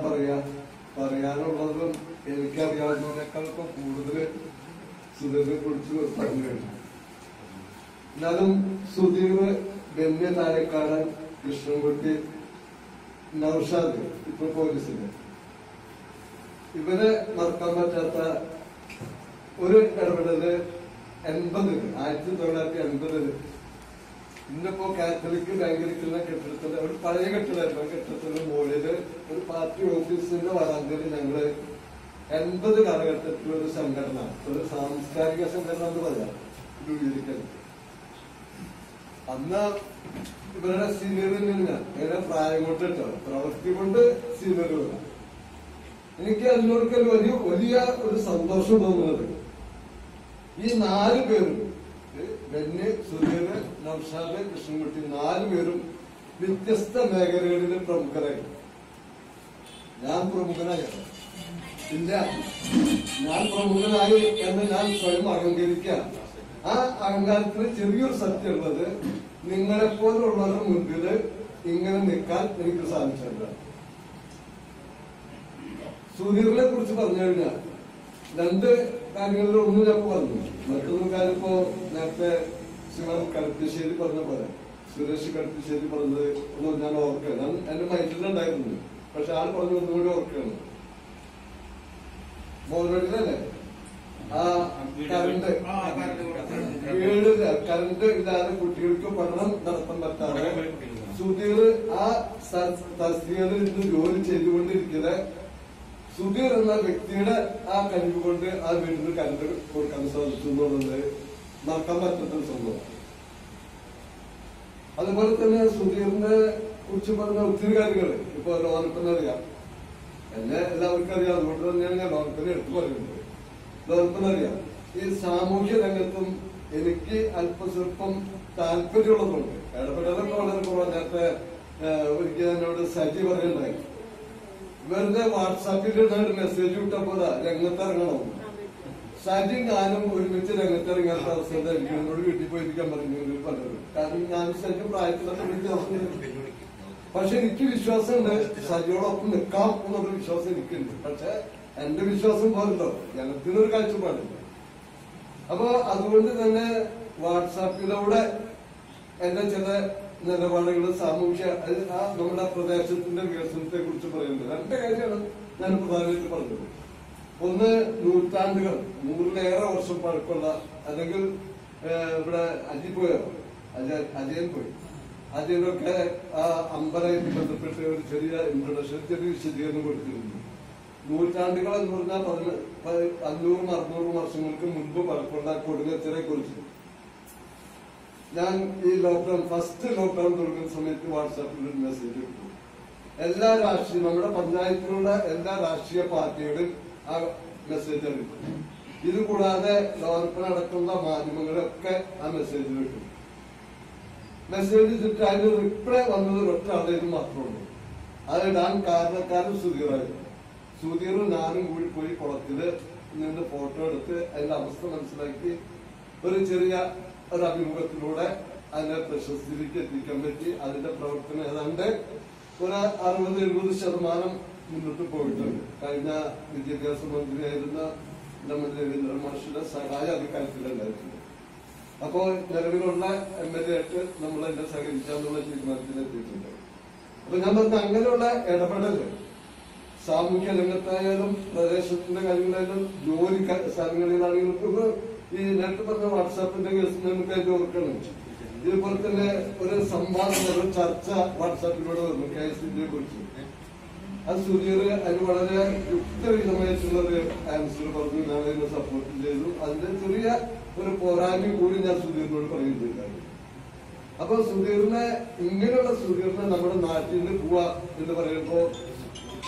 പറയാനുള്ളതും എനിക്കറിയാവുന്നതിനേക്കാളൊക്കെ കൂടുതൽ സുധീറിനെ കുറിച്ച് പറഞ്ഞു കഴിഞ്ഞു. എന്നാലും സുധീർ, ബെന്യ താരക്കാടൻ, കൃഷ്ണൻകുട്ടി, നൌഷാദ് ഇപ്പൊ പോലീസില്, ഇവരെ മറക്കാൻ പറ്റാത്ത ഒരു ഇടപെടല് 1980 ഇന്നിപ്പോ കാത്തലിക് ബാങ്കിലിരിക്കുന്ന കെട്ടിടത്തിന്റെ ഒരു പഴയ കെട്ടിടമായിരുന്നു. കെട്ടിടത്തിന്റെ മുകളില് ഒരു പാർട്ടി ഓഫീസിന്റെ വരാന്തയിൽ ഞങ്ങള് 80 കാലഘട്ടത്തിലൊരു സംഘടന, ഒരു സാംസ്കാരിക സംഘടന എന്ന് പറയാം, രൂപീകരിക്കൽ. അന്ന് ഇവരുടെ സീനിയറിൽ നിന്ന് ഇവരെ പ്രായം കൊണ്ട് കേട്ടോ, പ്രവൃത്തി കൊണ്ട് സീനിയറുകള. എനിക്ക് അതിനോടൊക്കെ വലിയ ഒരു സന്തോഷം തോന്നുന്നത് ഈ 4 പേരും, ബെന്നി, സുധീർ, നൌഷാദ്, കൃഷ്ണൻകുട്ടി, 4 പേരും വ്യത്യസ്ത മേഖലകളിൽ പ്രമുഖരായി. ഞാൻ പ്രമുഖനായി ഇല്ല, ഞാൻ പ്രമുഖനായി എന്ന് ഞാൻ സ്വയം അഹങ്കരിക്കുക. ആ അഹങ്കാരത്തിന് ചെറിയൊരു സത്യമുള്ളത്, നിങ്ങളെപ്പോലുള്ളവരുടെ മുൻപില് ഇങ്ങനെ നിൽക്കാൻ എനിക്ക് സാധിച്ചില്ല. സുധീറിനെ കുറിച്ച് പറഞ്ഞു കഴിഞ്ഞാൽ 2 കാര്യങ്ങളിൽ ഒന്ന് ഞാൻ പറഞ്ഞു. മറ്റൊരു കാര്യം ഇപ്പോ നേരത്തെ ശ്രീമാൻ കടുപ്പശ്ശേരി പറഞ്ഞ പോലെ, സുരേഷ് കടുപ്പശ്ശേരി പറഞ്ഞത് ഒന്നും ഞാൻ ഓർക്കുക, ഞാൻ എന്റെ മൈറ്റിലുണ്ടായിരുന്നു. പക്ഷെ ആൾ പറഞ്ഞു ഒന്നുകൂടി ഓർക്കുകയാണ്. മോഹൻവെട്ടിലല്ലേ ആ കറണ്ട് ഇല്ലാതെ കുട്ടികൾക്ക് പഠനം നടത്താൻ പറ്റാതെ സുധീർ ആ തസ്തികയിൽ നിന്ന് ജോലി ചെയ്തുകൊണ്ടിരിക്കുന്നത് സുധീർ എന്ന വ്യക്തിയുടെ ആ കഴിവ് കൊണ്ട് ആ വീടിന് കറണ്ട് കൊടുക്കാൻ സാധിച്ചു എന്നുള്ളത് മറക്കാൻ പറ്റാത്തൊരു സംഭവം. അതുപോലെ തന്നെ സുധീറിനെ കുറിച്ച് പറഞ്ഞ ഒത്തിരി കാര്യങ്ങൾ ഇപ്പൊ ലോകത്തിനറിയാം, എന്നെ എല്ലാവർക്കും അറിയാം. അതുകൊണ്ട് തന്നെയാണ് ഞാൻ ലോകത്തിനെ എടുത്തു പറയുന്നത്. ലോകത്തിനറിയാം, ഈ സാമൂഹ്യ രംഗത്തും എനിക്ക് അല്പസ്വല്പം താല്പര്യമുള്ളതുകൊണ്ട് ഇടപെടലൊക്കെ വളരെ കുറവ്. നേരത്തെ ഒരിക്കൽ എന്നോട് സജി പറയുണ്ടായി, വെറുതെ വാട്സാപ്പിൽ മെസ്സേജ് വിട്ടപ്പോ രംഗത്തിറങ്ങണം. സജിയും ഞാനും ഒരുമിച്ച് രംഗത്തിറങ്ങാത്ത അവസ്ഥ എനിക്ക് എന്നോട് വീട്ടിൽ പോയിരിക്കാൻ പറഞ്ഞു പലരും. കാരണം ഞാൻ സജി പ്രായത്തിലൊക്കെ വ്യത്യാസം. പക്ഷെ എനിക്ക് വിശ്വാസമുണ്ട്, സജിയോടൊപ്പം നിൽക്കാം എന്നൊരു വിശ്വാസം എനിക്കുണ്ട്. പക്ഷെ എന്റെ വിശ്വാസം പോലല്ലോ, ജനത്തിനൊരു കാഴ്ചപ്പാടില്ല. അപ്പൊ അതുകൊണ്ട് തന്നെ വാട്സാപ്പിലൂടെ എന്റെ ചില നിലപാടുകൾ സാമൂഹ്യ നമ്മുടെ പ്രദേശത്തിന്റെ വികസനത്തെ കുറിച്ച് പറയുന്നത് 2 കാര്യമാണ് ഞാൻ പ്രധാനമായിട്ട് പറഞ്ഞത്. ഒന്ന്, നൂറ്റാണ്ടുകൾ 100-ലേറെ വർഷം പഴക്കമുള്ള, അല്ലെങ്കിൽ ഇവിടെ അജയൻ പോയി അതിനൊക്കെ ആ അമ്പലമായിട്ട് ബന്ധപ്പെട്ട് ഒരു ചെറിയ ഇൻട്രൊഡക്ഷൻ, ചെറിയ വിശദീകരണം കൊടുത്തിരുന്നു. നൂറ്റാണ്ടുകൾ എന്ന് പറഞ്ഞാൽ 500-600 വർഷങ്ങൾക്ക് മുൻപ് പഴക്കമുള്ള കൊടുങ്ങച്ചിനെ കുറിച്ച് ഞാൻ ഈ ഫസ്റ്റ് ലോക്ക്ഡൌൺ തുടങ്ങുന്ന സമയത്ത് വാട്സാപ്പിൽ ഒരു മെസ്സേജ് ഇട്ടു. എല്ലാ രാഷ്ട്രീയ, നമ്മുടെ പഞ്ചായത്തിലുള്ള എല്ലാ രാഷ്ട്രീയ പാർട്ടികളും ആ മെസ്സേജ് അറിയിച്ചു. ഇത് കൂടാതെ ലോകത്തിനടക്കുന്ന മാധ്യമങ്ങളൊക്കെ ആ മെസ്സേജ് കിട്ടും. മെസ്സേജ് ചുറ്റും അതിന് റിപ്ലൈ വന്നത് ഒറ്റ ആളേലും മാത്രമുള്ളൂ. അതിടാൻ കാരണക്കാരൻ സുധീറായിരുന്നു. സുധീറും ഞാനും കൂടി പോയി കുളത്തില് നിന്ന് ഫോട്ടോ എടുത്ത് അതിന്റെ അവസ്ഥ മനസ്സിലാക്കി ഒരു ചെറിയ ഒരു അഭിമുഖത്തിലൂടെ അതിന്റെ പ്രശസ്തിയിലേക്ക് എത്തിക്കാൻ പറ്റി. അതിന്റെ പ്രവർത്തനം ഏതാണ്ട് ഒരു 60-70% മുന്നോട്ട് പോയിട്ടുണ്ട്. കഴിഞ്ഞ വിദ്യാഭ്യാസ മന്ത്രിയായിരുന്ന നമ്മുടെ രവീന്ദ്രൻ മാഷിന്റെ സഹായം അത് കാര്യത്തിലുണ്ടായിട്ടുണ്ട്. അപ്പോൾ നിലവിലുള്ള MLA ആയിട്ട് നമ്മൾ അതിന്റെ സഹകരിക്കാന്നുള്ള തീരുമാനത്തിലെത്തിയിട്ടുണ്ട്. അപ്പൊ ഞാൻ പറഞ്ഞ അങ്ങനെയുള്ള ഇടപെടല് സാമൂഹ്യ രംഗത്തായാലും പ്രദേശത്തിന്റെ കാര്യങ്ങളായാലും ജോലി സ്ഥലങ്ങളിലാണെങ്കിലും ഇപ്പൊ ഈ നേരത്തെ പറഞ്ഞ വാട്സാപ്പിന്റെ കേസ് നമുക്ക് അതിന്റെ ഓർക്കണം. ഇതുപോലെ തന്നെ ഒരു സംവാദം ഒരു ചർച്ച വാട്സാപ്പിലൂടെ വന്നു KSDയെ കുറിച്ച്. അത് സുധീർ അതിന് വളരെ യുക്തവിധമായിട്ടുള്ള ഒരു ആൻസർ പറഞ്ഞു. ഞാൻ അതിനെ സപ്പോർട്ട് ചെയ്തു. അതിന്റെ ചെറിയ ഒരു പോരായ്മ കൂടി ഞാൻ സുധീറിനോട് പറയുന്നുണ്ടായിരുന്നു. അപ്പൊ സുധീറിനെ ഇങ്ങനെയുള്ള സുധീറിനെ നമ്മുടെ നാട്ടിൽ നിന്ന് പോവാ എന്ന് പറയുമ്പോ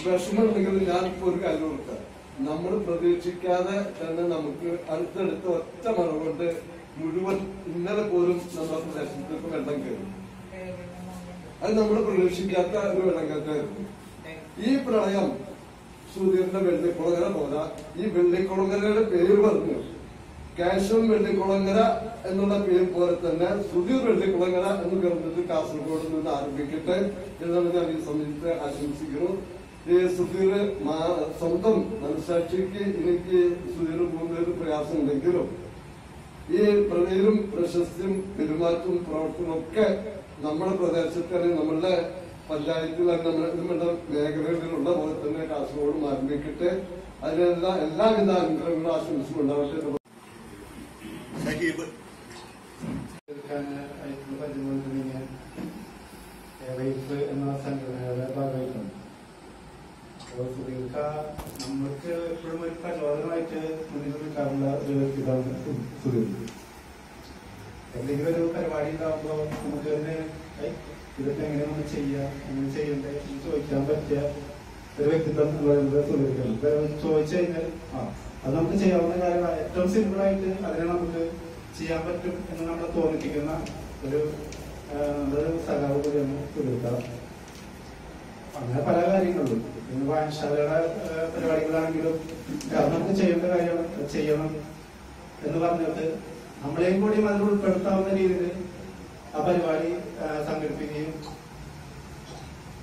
വിഷമമുണ്ടെങ്കിൽ ഞാൻ ഇപ്പൊ ഒരു കാര്യം കൊടുക്കാം. നമ്മൾ പ്രതീക്ഷിക്കാതെ തന്നെ നമുക്ക് അടുത്തടുത്ത ഒറ്റ മഴ കൊണ്ട് മുഴുവൻ ഇന്നലെ പോലും നമ്മുടെ പ്രദേശത്തേക്ക് വെള്ളം കയറും. അത് നമ്മൾ പ്രതീക്ഷിക്കാത്ത ഒരു വെള്ളം കയറ്റായിരുന്നു. ഈ പ്രളയം സുധീറിന്റെ വെള്ളിക്കുളങ്ങര പോരാ, ഈ വെള്ളിക്കുളങ്ങരയുടെ പേര് പറഞ്ഞു കാശം വെള്ളിക്കുളങ്ങര എന്നുള്ള പേര് പോലെ തന്നെ സുധീർ വെള്ളിക്കുളങ്ങര എന്ന് പറഞ്ഞിട്ട് കാസർഗോഡ് നിന്ന് ആരംഭിക്കട്ടെ എന്നാണ് ഞാൻ ഈ സമയത്ത് ആശംസിക്കുന്നു. ഈ സുധീർ സ്വന്തം മനസാക്ഷിക്ക് എനിക്ക് സുധീർ പോകുന്നതിന് പ്രയാസം ഉണ്ടെങ്കിലും ഈ പ്രവീരും പ്രശസ്തിയും പെരുമാറ്റവും പ്രവർത്തനവും ഒക്കെ നമ്മുടെ പ്രദേശത്ത് അല്ലെങ്കിൽ നമ്മളുടെ പഞ്ചായത്തിൽ നമ്മുടെ മേഖലകളിലുള്ള പോലെ തന്നെ കാസർഗോഡ് ആരംഭിക്കട്ടെ. അതിനെല്ലാം എല്ലാവിധ അനുഗ്രഹങ്ങളും ആശംസിച്ചുണ്ടാവട്ടെ. എന്ന സംഘടനയുടെ ഭാഗമായിട്ടുണ്ട്. അപ്പോൾ സുധീർക്ക നമ്മൾക്ക് എപ്പോഴും ഒരു പ്രചോദനമായിട്ട് മുന്നിൽ നിൽക്കാറുള്ള ഒരു വ്യക്തിത്വമാണ് സുധീർ. എന്തെങ്കിലും ഒരു പരിപാടി ഉണ്ടാകുമ്പോൾ നമുക്ക് തന്നെ ഇതൊക്കെ എങ്ങനെ നമ്മൾ ചെയ്യാം, എങ്ങനെ ചെയ്യണ്ടേ എന്ന് ചോദിക്കാൻ പറ്റിയ ഒരു വ്യക്തിത്വം എന്ന് പറയുന്നത് സുധീർക്കാണ്. ചോദിച്ചു കഴിഞ്ഞാൽ അത് നമുക്ക് ചെയ്യാവുന്ന കാര്യമാണ്. ഏറ്റവും സിമ്പിളായിട്ട് അതിനെ നമുക്ക് ചെയ്യാൻ പറ്റും എന്ന് നമ്മളെ തോന്നിപ്പിക്കുന്ന ഒരു നമ്മളൊരു സഖാവ് കൂടിയാണ് സുധീർക്ക. അങ്ങനെ പല കാര്യങ്ങളും ഇന്ന് വായനശാലയുടെ പരിപാടികളാണെങ്കിലും അത് നമുക്ക് ചെയ്യേണ്ട കാര്യമാണ്, ചെയ്യണം എന്ന് പറഞ്ഞിട്ട് നമ്മളെയും കൂടി അതിൽ ഉൾപ്പെടുത്താവുന്ന രീതിയിൽ ആ പരിപാടി സംഘടിപ്പിക്കുകയും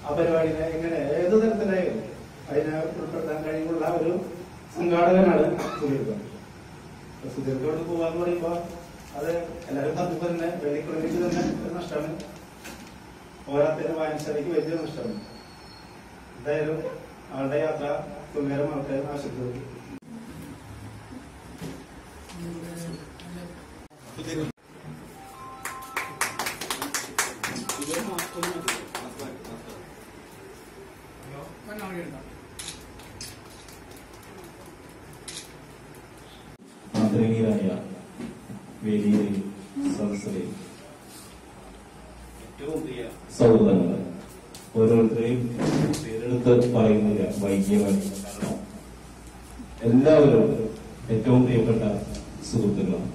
ആ പരിപാടിനെ എങ്ങനെ ഏത് തരത്തിലായാലും അതിനെ ഉൾപ്പെടുത്താൻ കഴിയുമുള്ള ഒരു സംഘാടകനാണ് സുധീർക്ക. സുധീർക്കോട് പോവാന്ന് പറയുമ്പോ അത് എല്ലാവരും പറഞ്ഞപ്പോ തന്നെ വെള്ളിക്കുളങ്ങരയ്ക്ക് തന്നെ ഒരു നഷ്ടമാണ്, പോരാത്തതിന് വായനശാലയ്ക്ക് വലിയ നഷ്ടമാണ്. എന്തായാലും ആളുടെ യാത്ര സുഖകരമാവട്ടെ എന്ന് ആശംസിക്കുന്നു. ആദരണീയരായ വേദിയിലെ സദസ്സിലെ ഏറ്റവും പ്രിയ സൗഹൃദങ്ങൾ, ഓരോരുത്തരെയും പേരെടുത്ത് പറയുന്നില്ല വൈകിയവൻ, കാരണം എല്ലാവരും ഏറ്റവും പ്രിയപ്പെട്ട സുഹൃത്തുക്കളാണ്.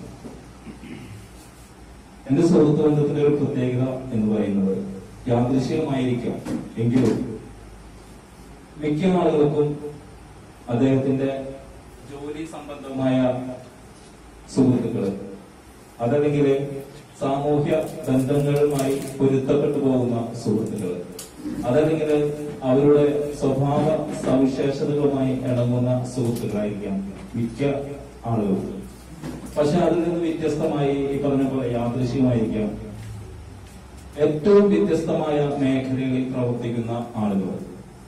എന്റെ സുഹൃത്ത് ബന്ധത്തിന്റെ ഒരു പ്രത്യേകത എന്ന് പറയുന്നത് യാദൃശ്ചികമായിരിക്കാം എങ്കിലും മിക്ക ആളുകൾക്കും അദ്ദേഹത്തിന്റെ ജോലി സംബന്ധമായ സുഹൃത്തുക്കള്, അതല്ലെങ്കിൽ സാമൂഹ്യ ബന്ധങ്ങളുമായി പൊരുത്തപ്പെട്ടു പോകുന്ന സുഹൃത്തുക്കള്, അതല്ലെങ്കിൽ അവരുടെ സ്വഭാവ സവിശേഷതകളുമായി ഇണങ്ങുന്ന സുഹൃത്തുക്കളായിരിക്കാം മിക്ക ആളുകൾക്ക്. പക്ഷെ അതിൽ നിന്ന് വ്യത്യസ്തമായി ഈ പറഞ്ഞ പോലെ യാദൃശ്യമായിരിക്കാം ഏറ്റവും വ്യത്യസ്തമായ മേഖലകളിൽ പ്രവർത്തിക്കുന്ന ആളുകൾ,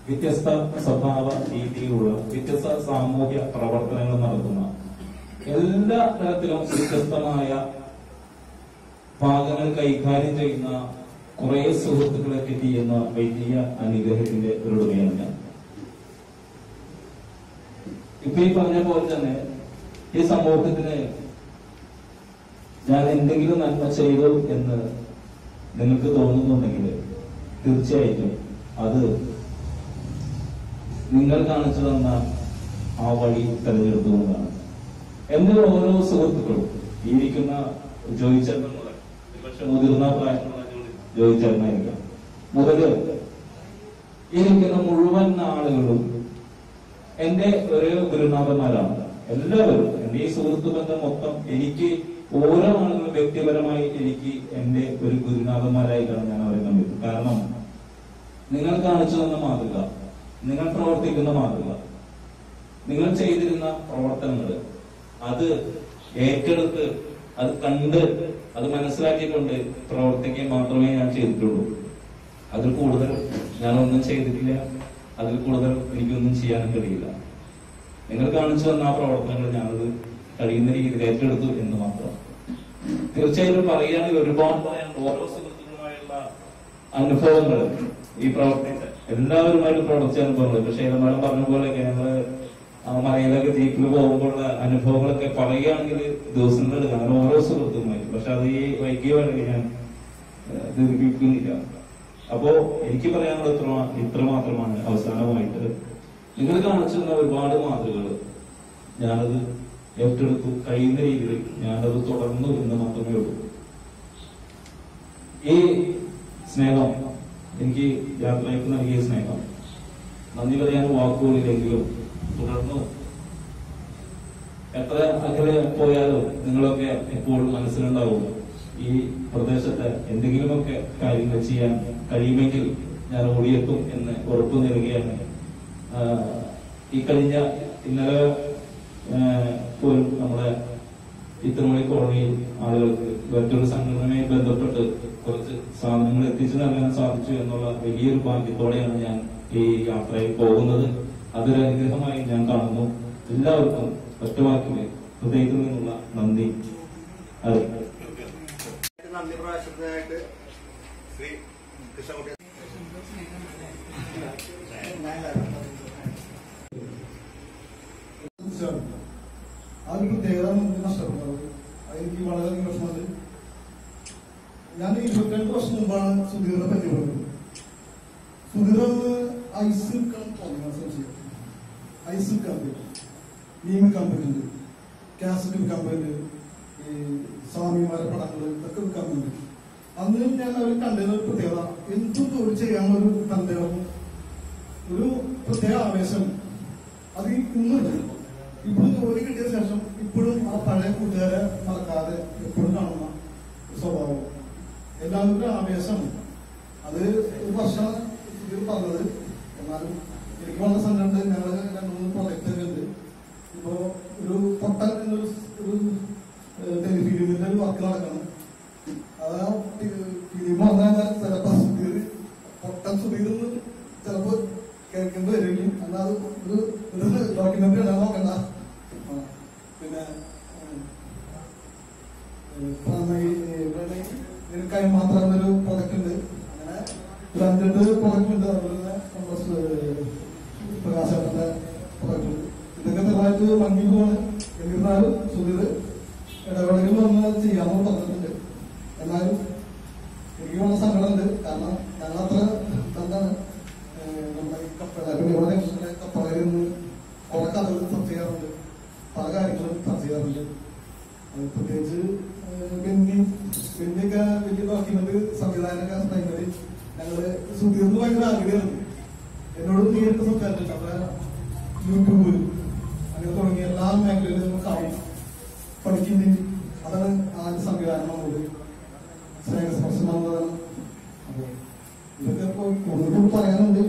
വ്യത്യസ്ത സ്വഭാവ രീതിയിലുള്ള വ്യത്യസ്ത സാമൂഹ്യ പ്രവർത്തനങ്ങൾ നടത്തുന്ന, എല്ലാ തരത്തിലും വ്യത്യസ്തമായ ഭാഗങ്ങൾ കൈകാര്യം ചെയ്യുന്ന കുറെ സുഹൃത്തുക്കളെ കിട്ടി എന്ന വലിയ അനുഗ്രഹത്തിന്റെ ഒരു ഉടമയാണ് ഞാൻ. ഇപ്പൊ ഈ പറഞ്ഞ പോലെ തന്നെ ഈ സമൂഹത്തിന് ഞാൻ എന്തെങ്കിലും നന്മ ചെയ്തു എന്ന് നിങ്ങൾക്ക് തോന്നുന്നുണ്ടെങ്കിൽ തീർച്ചയായിട്ടും അത് നിങ്ങൾ കാണിച്ചു തന്ന ആ വഴി തെരഞ്ഞെടുത്തുകൊണ്ടാണ്. എന്റെ ഓരോ സുഹൃത്തുക്കളും ജീവിക്കുന്ന ജോയിച്ചേട്ടൻ മുതൽ ഒരുപക്ഷെ മുതിർന്ന പ്രായമുള്ള ജോയിച്ചേട്ടനായിരിക്കാം മുതല് ഇരിക്കുന്ന മുഴുവൻ ആളുകളും എന്റെ ഒരു ഗുരുനാഥന്മാരാണ്. എല്ലാവരും എന്റെ ഈ സുഹൃത്തു ബന്ധം മൊത്തം എനിക്ക് ഓരോ ആളുകളും വ്യക്തിപരമായി എനിക്ക് എന്റെ ഒരു ഗുരുനാഥന്മാരായിട്ടാണ് ഞാൻ അവരെ കണ്ടത്. കാരണം നിങ്ങൾ കാണിച്ചു തന്ന മാതൃക, നിങ്ങൾ പ്രവർത്തിക്കുന്ന മാതൃക, നിങ്ങൾ ചെയ്തിരുന്ന പ്രവർത്തനങ്ങൾ അത് ഏറ്റെടുത്ത് അത് കണ്ട് അത് മനസ്സിലാക്കിക്കൊണ്ട് പ്രവർത്തിക്കുക മാത്രമേ ഞാൻ ചെയ്തിട്ടുള്ളൂ. അതിൽ കൂടുതൽ ഞാനൊന്നും ചെയ്തിട്ടില്ല. അതിൽ കൂടുതൽ എനിക്കൊന്നും ചെയ്യാനും കഴിയില്ല. നിങ്ങൾ കാണിച്ചു തന്ന ആ പ്രവർത്തനങ്ങൾ ഞാനത് കഴിയുന്ന രീതിയിൽ ഏറ്റെടുത്തു എന്ന് മാത്രം. തീർച്ചയായിട്ടും പറയുകയാണെങ്കിൽ ഒരുപാട് പറയാനുണ്ട്. ഓരോ സുഹൃത്തുക്കളുമായുള്ള അനുഭവങ്ങൾ ഈ പ്രവർത്തിച്ച എല്ലാവരുമായിട്ട് പ്രവർത്തിച്ച അനുഭവങ്ങൾ. പക്ഷേ മേഡം പറഞ്ഞ പോലെയൊക്കെ ഞങ്ങള് മലയിലൊക്കെ ജീപ്പിൽ പോകുമ്പോഴുള്ള അനുഭവങ്ങളൊക്കെ പറയുകയാണെങ്കിൽ ദിവസങ്ങൾ എടുക്കാം, അങ്ങനെ ഓരോ സുഹൃത്തുക്കളുമായിട്ട്. പക്ഷെ അത് ഈ വൈകിയവരെ ഞാൻ ദീർഘിപ്പിക്കുന്നില്ല. അപ്പോ എനിക്ക് പറയാനുള്ളത് ഇത്ര മാത്രമാണ്. അവസാനമായിട്ട് നിങ്ങൾ കാണിച്ചു തന്ന ഒരുപാട് മാതൃകകൾ ഞാനത് ഏറ്റെടുത്തു. കഴിയുന്ന രീതിയിൽ ഞാനത് തുടർന്നു എന്ന് മാത്രമേ ഉള്ളൂ. ഈ സ്നേഹം എനിക്ക് യാത്രയ്ക്ക് നൽകിയ സ്നേഹം നന്ദി പറയാൻ വാക്കുകളിലെങ്കിലും തുടർന്നു എത്ര അകലെ പോയാലും നിങ്ങളൊക്കെ എപ്പോഴും മനസ്സിലുണ്ടാവും. ഈ പ്രദേശത്ത് എന്തെങ്കിലുമൊക്കെ കാര്യങ്ങൾ ചെയ്യാൻ കഴിയുമെങ്കിൽ ഞാൻ ഓടിയെത്തും എന്ന് ഉറപ്പു നൽകുകയാണ്. ഈ കഴിഞ്ഞ ഇന്നലെ പോലും നമ്മുടെ ഇത്രമണി കോളനിയിൽ ആളുകൾക്ക് മറ്റൊരു സംഘടനയുമായി ബന്ധപ്പെട്ട് കുറച്ച് സാധനങ്ങൾ എത്തിച്ചു നൽകാൻ സാധിച്ചു എന്നുള്ള വലിയൊരു ഭാഗ്യത്തോടെയാണ് ഞാൻ ഈ യാത്രയിൽ പോകുന്നത്. അതൊരു അനുഗ്രഹമായി ഞാൻ കാണുന്നു. എല്ലാവർക്കും ഒറ്റവാക്കില് ഹൃദയത്തിൽ നിന്നുള്ള നന്ദി അറിയിക്കും. നന്ദി പ്രകാശിക്കുന്നതായിട്ട് ശ്രീ കൃഷ്ണകുട്ടി ആ ഒരു പ്രത്യേകത നമുക്ക് നഷ്ടപ്പെടുന്നത്. അതെനിക്ക് വളരെയധികം പ്രശ്നമുണ്ട്. ഞാൻ 22 വർഷം മുമ്പാണ് സുധീറിനെ പരിചയപ്പെടുന്നത്. സുധീർ ഐസ് വിൽക്കാൻ തോന്നിയ സംശയം. ഐസ് വിൽക്കാൻ പറ്റും, മീൻ വിൽക്കാൻ പറ്റുന്നുണ്ട്, കാസറ്റ് വിൽക്കാൻ പറ്റുന്നുണ്ട്, ഈ സ്വാമിമാരുടെ പടങ്ങൾ ഇതൊക്കെ വിൽക്കാൻ പറ്റുന്നുണ്ട്. അന്ന് ഞാൻ അവർ കണ്ടതിന് ഒരു പ്രത്യേകത, എന്തും തൊഴിൽ ചെയ്യാനുള്ളൊരു തന്ത്രം, ഒരു പ്രത്യേക ആവേശം അത് ഇന്നുണ്ട്. ഇപ്പോഴും ജോലി കിട്ടിയ ശേഷം ഇപ്പോഴും ആ പഴയ കൂട്ടുകാരെ മറക്കാതെ എപ്പോഴും കാണുന്ന സ്വഭാവം, എല്ലാവരുടെ ആവേശം. അത് ഒരു വർഷം ഇത് പറഞ്ഞത്. എന്നാലും എനിക്ക് വളരെ സംഘമുണ്ട്. ഞങ്ങൾ 2-3 പ്രൊജക്ട് ഉണ്ട്. ഇപ്പോ ഒരു പൊട്ടൻ എന്നൊരു ടെലിഫിലിമിന്റെ ഒരു വർക്ക് നടക്കണം. അത് ഫിലിം പറഞ്ഞാൽ ചിലപ്പോ സുധീർ പൊട്ടൻ സുധീർ ചിലപ്പോ കേൾക്കേണ്ടി വരികയും അല്ലാതെ ഒരു ഡോക്യുമെന്ററി ഇടാൻ നോക്കണ്ട. പിന്നെ ഇതിനൊക്കെ മാത്രം എന്നൊരു പ്രൊജക്ട് ഉണ്ട്. അങ്ങനെ ഒരു 5-8 പ്രൊജക്ട് ഉണ്ട്. അതുപോലെ പ്രകാശന്റെ പ്രൊജക്ട് ഉണ്ട്. ഇതൊക്കെ ചെറുതായിട്ട് ഭംഗി പോവാണ്. എന്നിരുന്നാലും സുധീർ ഇടവേളയിൽ വന്ന് ചെയ്യാമെന്ന് പറഞ്ഞിട്ടുണ്ട്. എന്നാലും എനിക്ക് വളരെ സങ്കടമുണ്ട്. കാരണം ഞങ്ങളത്ര എന്താണ് നമ്മുടെ ഈ കപ്പലയിൽ നിന്ന് കുറെ കഥകൾ ചർച്ച ചെയ്യാറുണ്ട്, പല കാര്യങ്ങളും ചർച്ച ചെയ്യാറുണ്ട്. പ്രത്യേകിച്ച് വെന്നിയൊക്കെ വലിയ ഡോക്യുമെന്റ് സംവിധാനമൊക്കെ ടൈമില് ഞങ്ങള് സുധീർന്ന് ഭയങ്കര ആഗ്രഹമായിരുന്നു. എന്നോട് നേരിട്ട് സംസാരിച്ചിട്ടുണ്ട്. അവിടെ യൂട്യൂബിൽ അങ്ങനെ തുടങ്ങിയ എല്ലാ മേഖലയിലും നമ്മൾ കാണും, പഠിക്കുന്നുണ്ട്. അതാണ് ആദ്യ സംവിധാനം നമ്മോട് സ്നേഹസ്പർശം വന്നതാണ്. അപ്പൊ ഇതൊക്കെ കൂടുതൽ പറയാനുണ്ട്.